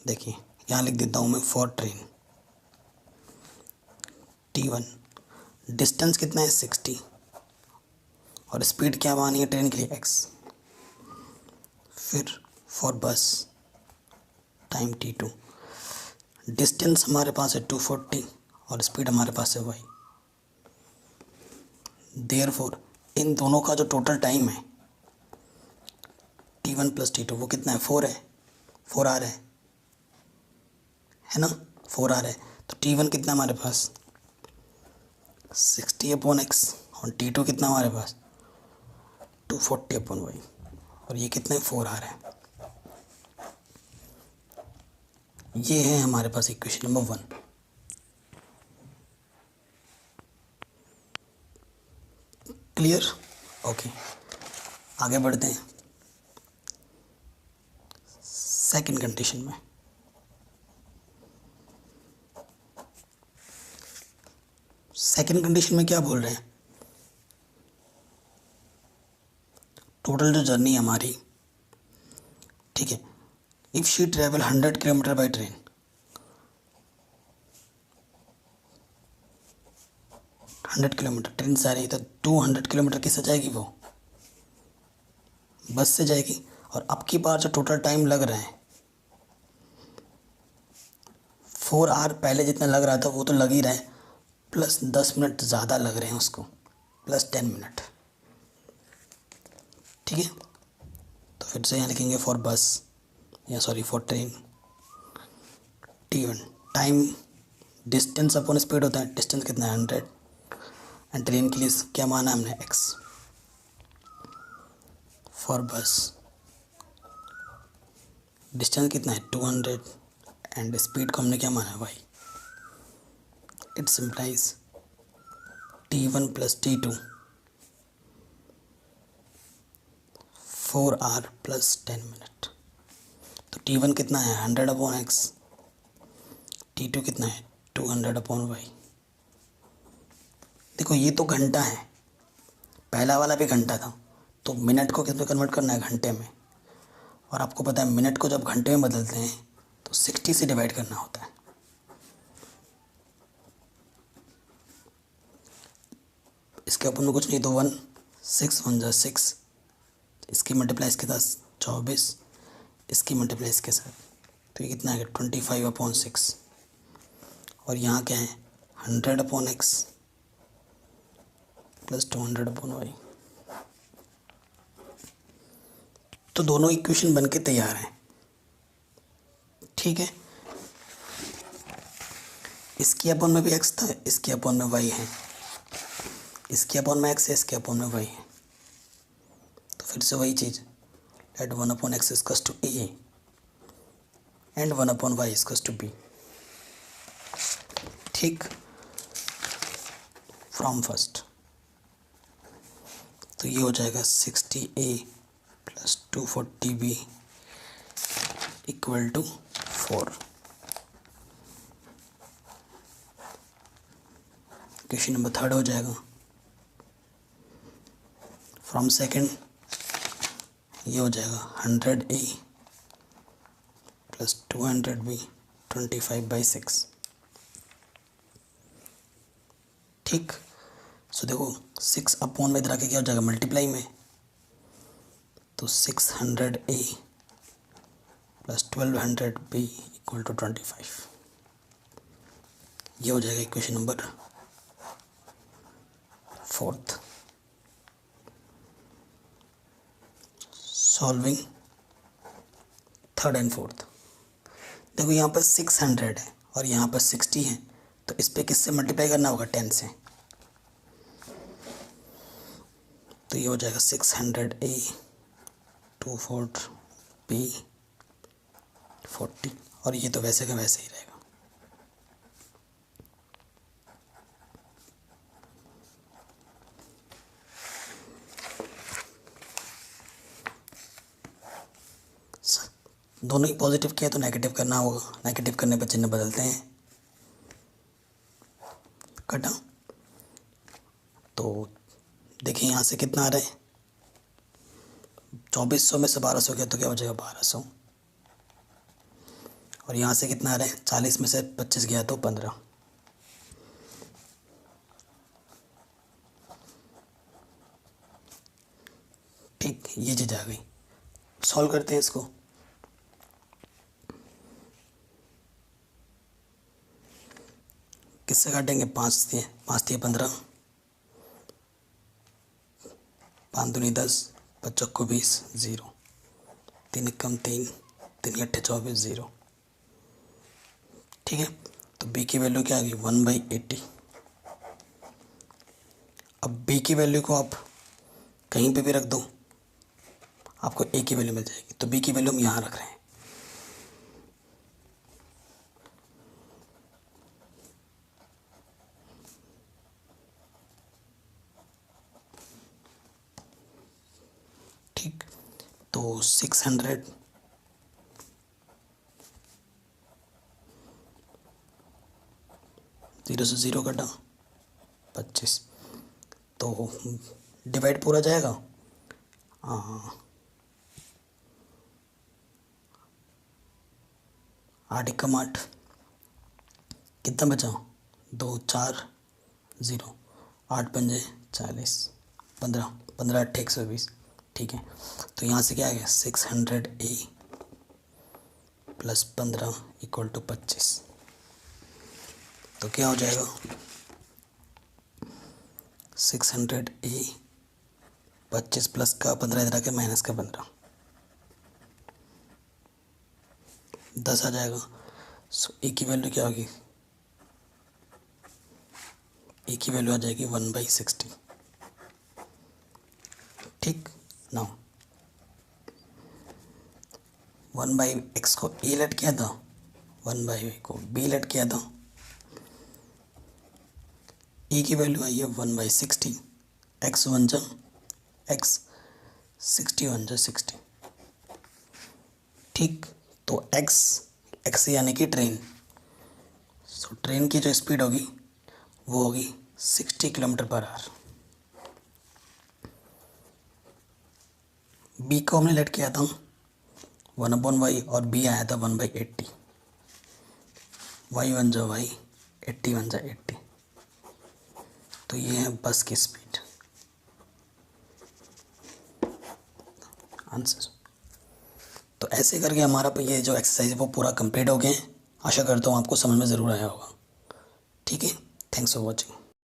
A: देखिए यहाँ लिख देता हूँ मैं फॉर ट्रेन T1, डिस्टेंस कितना है 60 और स्पीड क्या मानी है ट्रेन के लिए x। फिर फॉर बस टाइम T2, डिस्टेंस हमारे पास है 240 और स्पीड हमारे पास है y। देयरफॉर इन दोनों का जो टोटल टाइम है T1 प्लस T2 वो कितना है 4 है, 4 आर है ना, 4 आर है। तो T1 कितना हमारे पास 60/x और T2 कितना हमारे पास 240/y और ये कितना है 4 आर है। ये है हमारे पास इक्वेशन नंबर 1। क्लियर? ओके, आगे बढ़ते हैं सेकंड कंडीशन में। सेकंड कंडीशन में क्या बोल रहे हैं, टोटल जो जर्नी हमारी, ठीक है, if she travel 100 kilometre by train, 100 kilometre train से आ रही है तो 200 किलोमीटर किससे जाएगी, वो बस से जाएगी। और अब की बार जो टोटल टाइम लग रहा है 4 आवर पहले जितना लग रहा था वो तो लग ही रहा है, प्लस 10 मिनट ज़्यादा लग रहे हैं उसको, प्लस 10 मिनट। ठीक है, तो फिर से यहाँ लिखेंगे फॉर बस या sorry for train T1, time distance upon speed होता है, डिस्टेंस कितना है 100 एंड ट्रेन के लिए क्या माना हमने x। फॉर बस डिस्टेंस कितना है 200 एंड स्पीड को हमने क्या माना है y। It's implies T1 plus T2 4 hour plus 10 minute. तो T1 कितना है 100/x, T2 कितना है 200/y। देखो ये तो घंटा है, पहला वाला भी घंटा था, तो मिनट को किस में कन्वर्ट करना है, घंटे में। और आपको पता है मिनट को जब घंटे में बदलते हैं तो 60 से डिवाइड करना होता है। इसके अपन में कुछ नहीं, तो 1 6 1 जा 6, इसकी मल्टीप्लाई इसके साथ 24, इसकी मल्टीप्लाई इसके साथ, तो ये कितना है 25/6 और यहाँ क्या है 100/x प्लस 200/y। तो दोनों इक्वेशन बन के तैयार हैं। ठीक है, इसकी अपॉन में भी x था, इसके अपॉन में y है, इसके अपॉन में x है, इसके अपॉन में y है। तो फिर से वही चीज़, at 1/x equals to a and 1/y equals to b। ठीक, फ्रॉम फर्स्ट तो ये हो जाएगा 60a plus 240b equal to 4। Question number 3 हो जाएगा। फ्रॉम सेकंड ये हो जाएगा 100a प्लस 200b 25/6। ठीक, सो देखो 6 अपॉन में इधर आके क्या हो जाएगा मल्टीप्लाई में, तो 600a plus 1200b equal to 25। ये हो जाएगा equation number 4। Solving third and fourth. देखो यहाँ पर 600 है और यहाँ पर 60 है, तो इस पर किससे मल्टीप्लाई करना होगा 10 से। तो ये हो जाएगा 600a 24b 40 और ये तो वैसे का वैसे ही रहेगा। दोनों ही पॉजिटिव किया तो नेगेटिव करना होगा, नेगेटिव करने पर चिन्ह बदलते हैं। कटा, तो देखिए यहाँ से कितना आ रहा है 2400 में से 1200 गया तो क्या हो जाएगा 1200 और यहाँ से कितना आ रहा है, 40 में से 25 गया तो 15। ठीक, ये चीज़ आ गई। सॉल्व करते हैं इसको। किससे काटेंगे, 5 दिए, 15, 5 दूनी 10, 5 चौको 20, 0, 3 कम 3, 3 अट्ठे 24, 0। ठीक है, तो b की वैल्यू क्या आ गई, 1/80। अब b की वैल्यू को आप कहीं पे भी रख दो, आपको a की वैल्यू मिल जाएगी। तो b की वैल्यू हम यहाँ रख रहे हैं। ठीक, तो 600 0 से 0 कटा 25, तो डिवाइड पूरा जाएगा। हाँ, 8 एकम 8, कितना बचा, 2 4 0, 8 पंजे 40, 15, 15 अट्ठे 120। ठीक है, तो यहाँ से क्या आ गया, 600A प्लस 15 इक्वल टू 25। तो क्या हो जाएगा, 600A 25 प्लस का 15 इधर आके माइनस का 15, 10 आ जाएगा। सो ए की वैल्यू क्या होगी, ए की वैल्यू आ जाएगी 1/60। ठीक, नाउ 1/x को ए लेट किया था, 1/y को बी लेट किया था। ए की वैल्यू आई है 1/60, x 1 जा x, 60 1 जा 60। ठीक, तो x यानी कि ट्रेन, सो ट्रेन की जो स्पीड होगी वो होगी 60 km/h। बी को हमने लेट किया था 1/y और बी आया था 1/80। y 1 जा y, 80 1 जा 80। तो ये है बस की स्पीड। आंसर। तो ऐसे करके हमारा ये जो एक्सरसाइज है वो पूरा कंप्लीट हो गया है। आशा करता हूँ आपको समझ में ज़रूर आया होगा। ठीक है, थैंक्स फॉर वॉचिंग।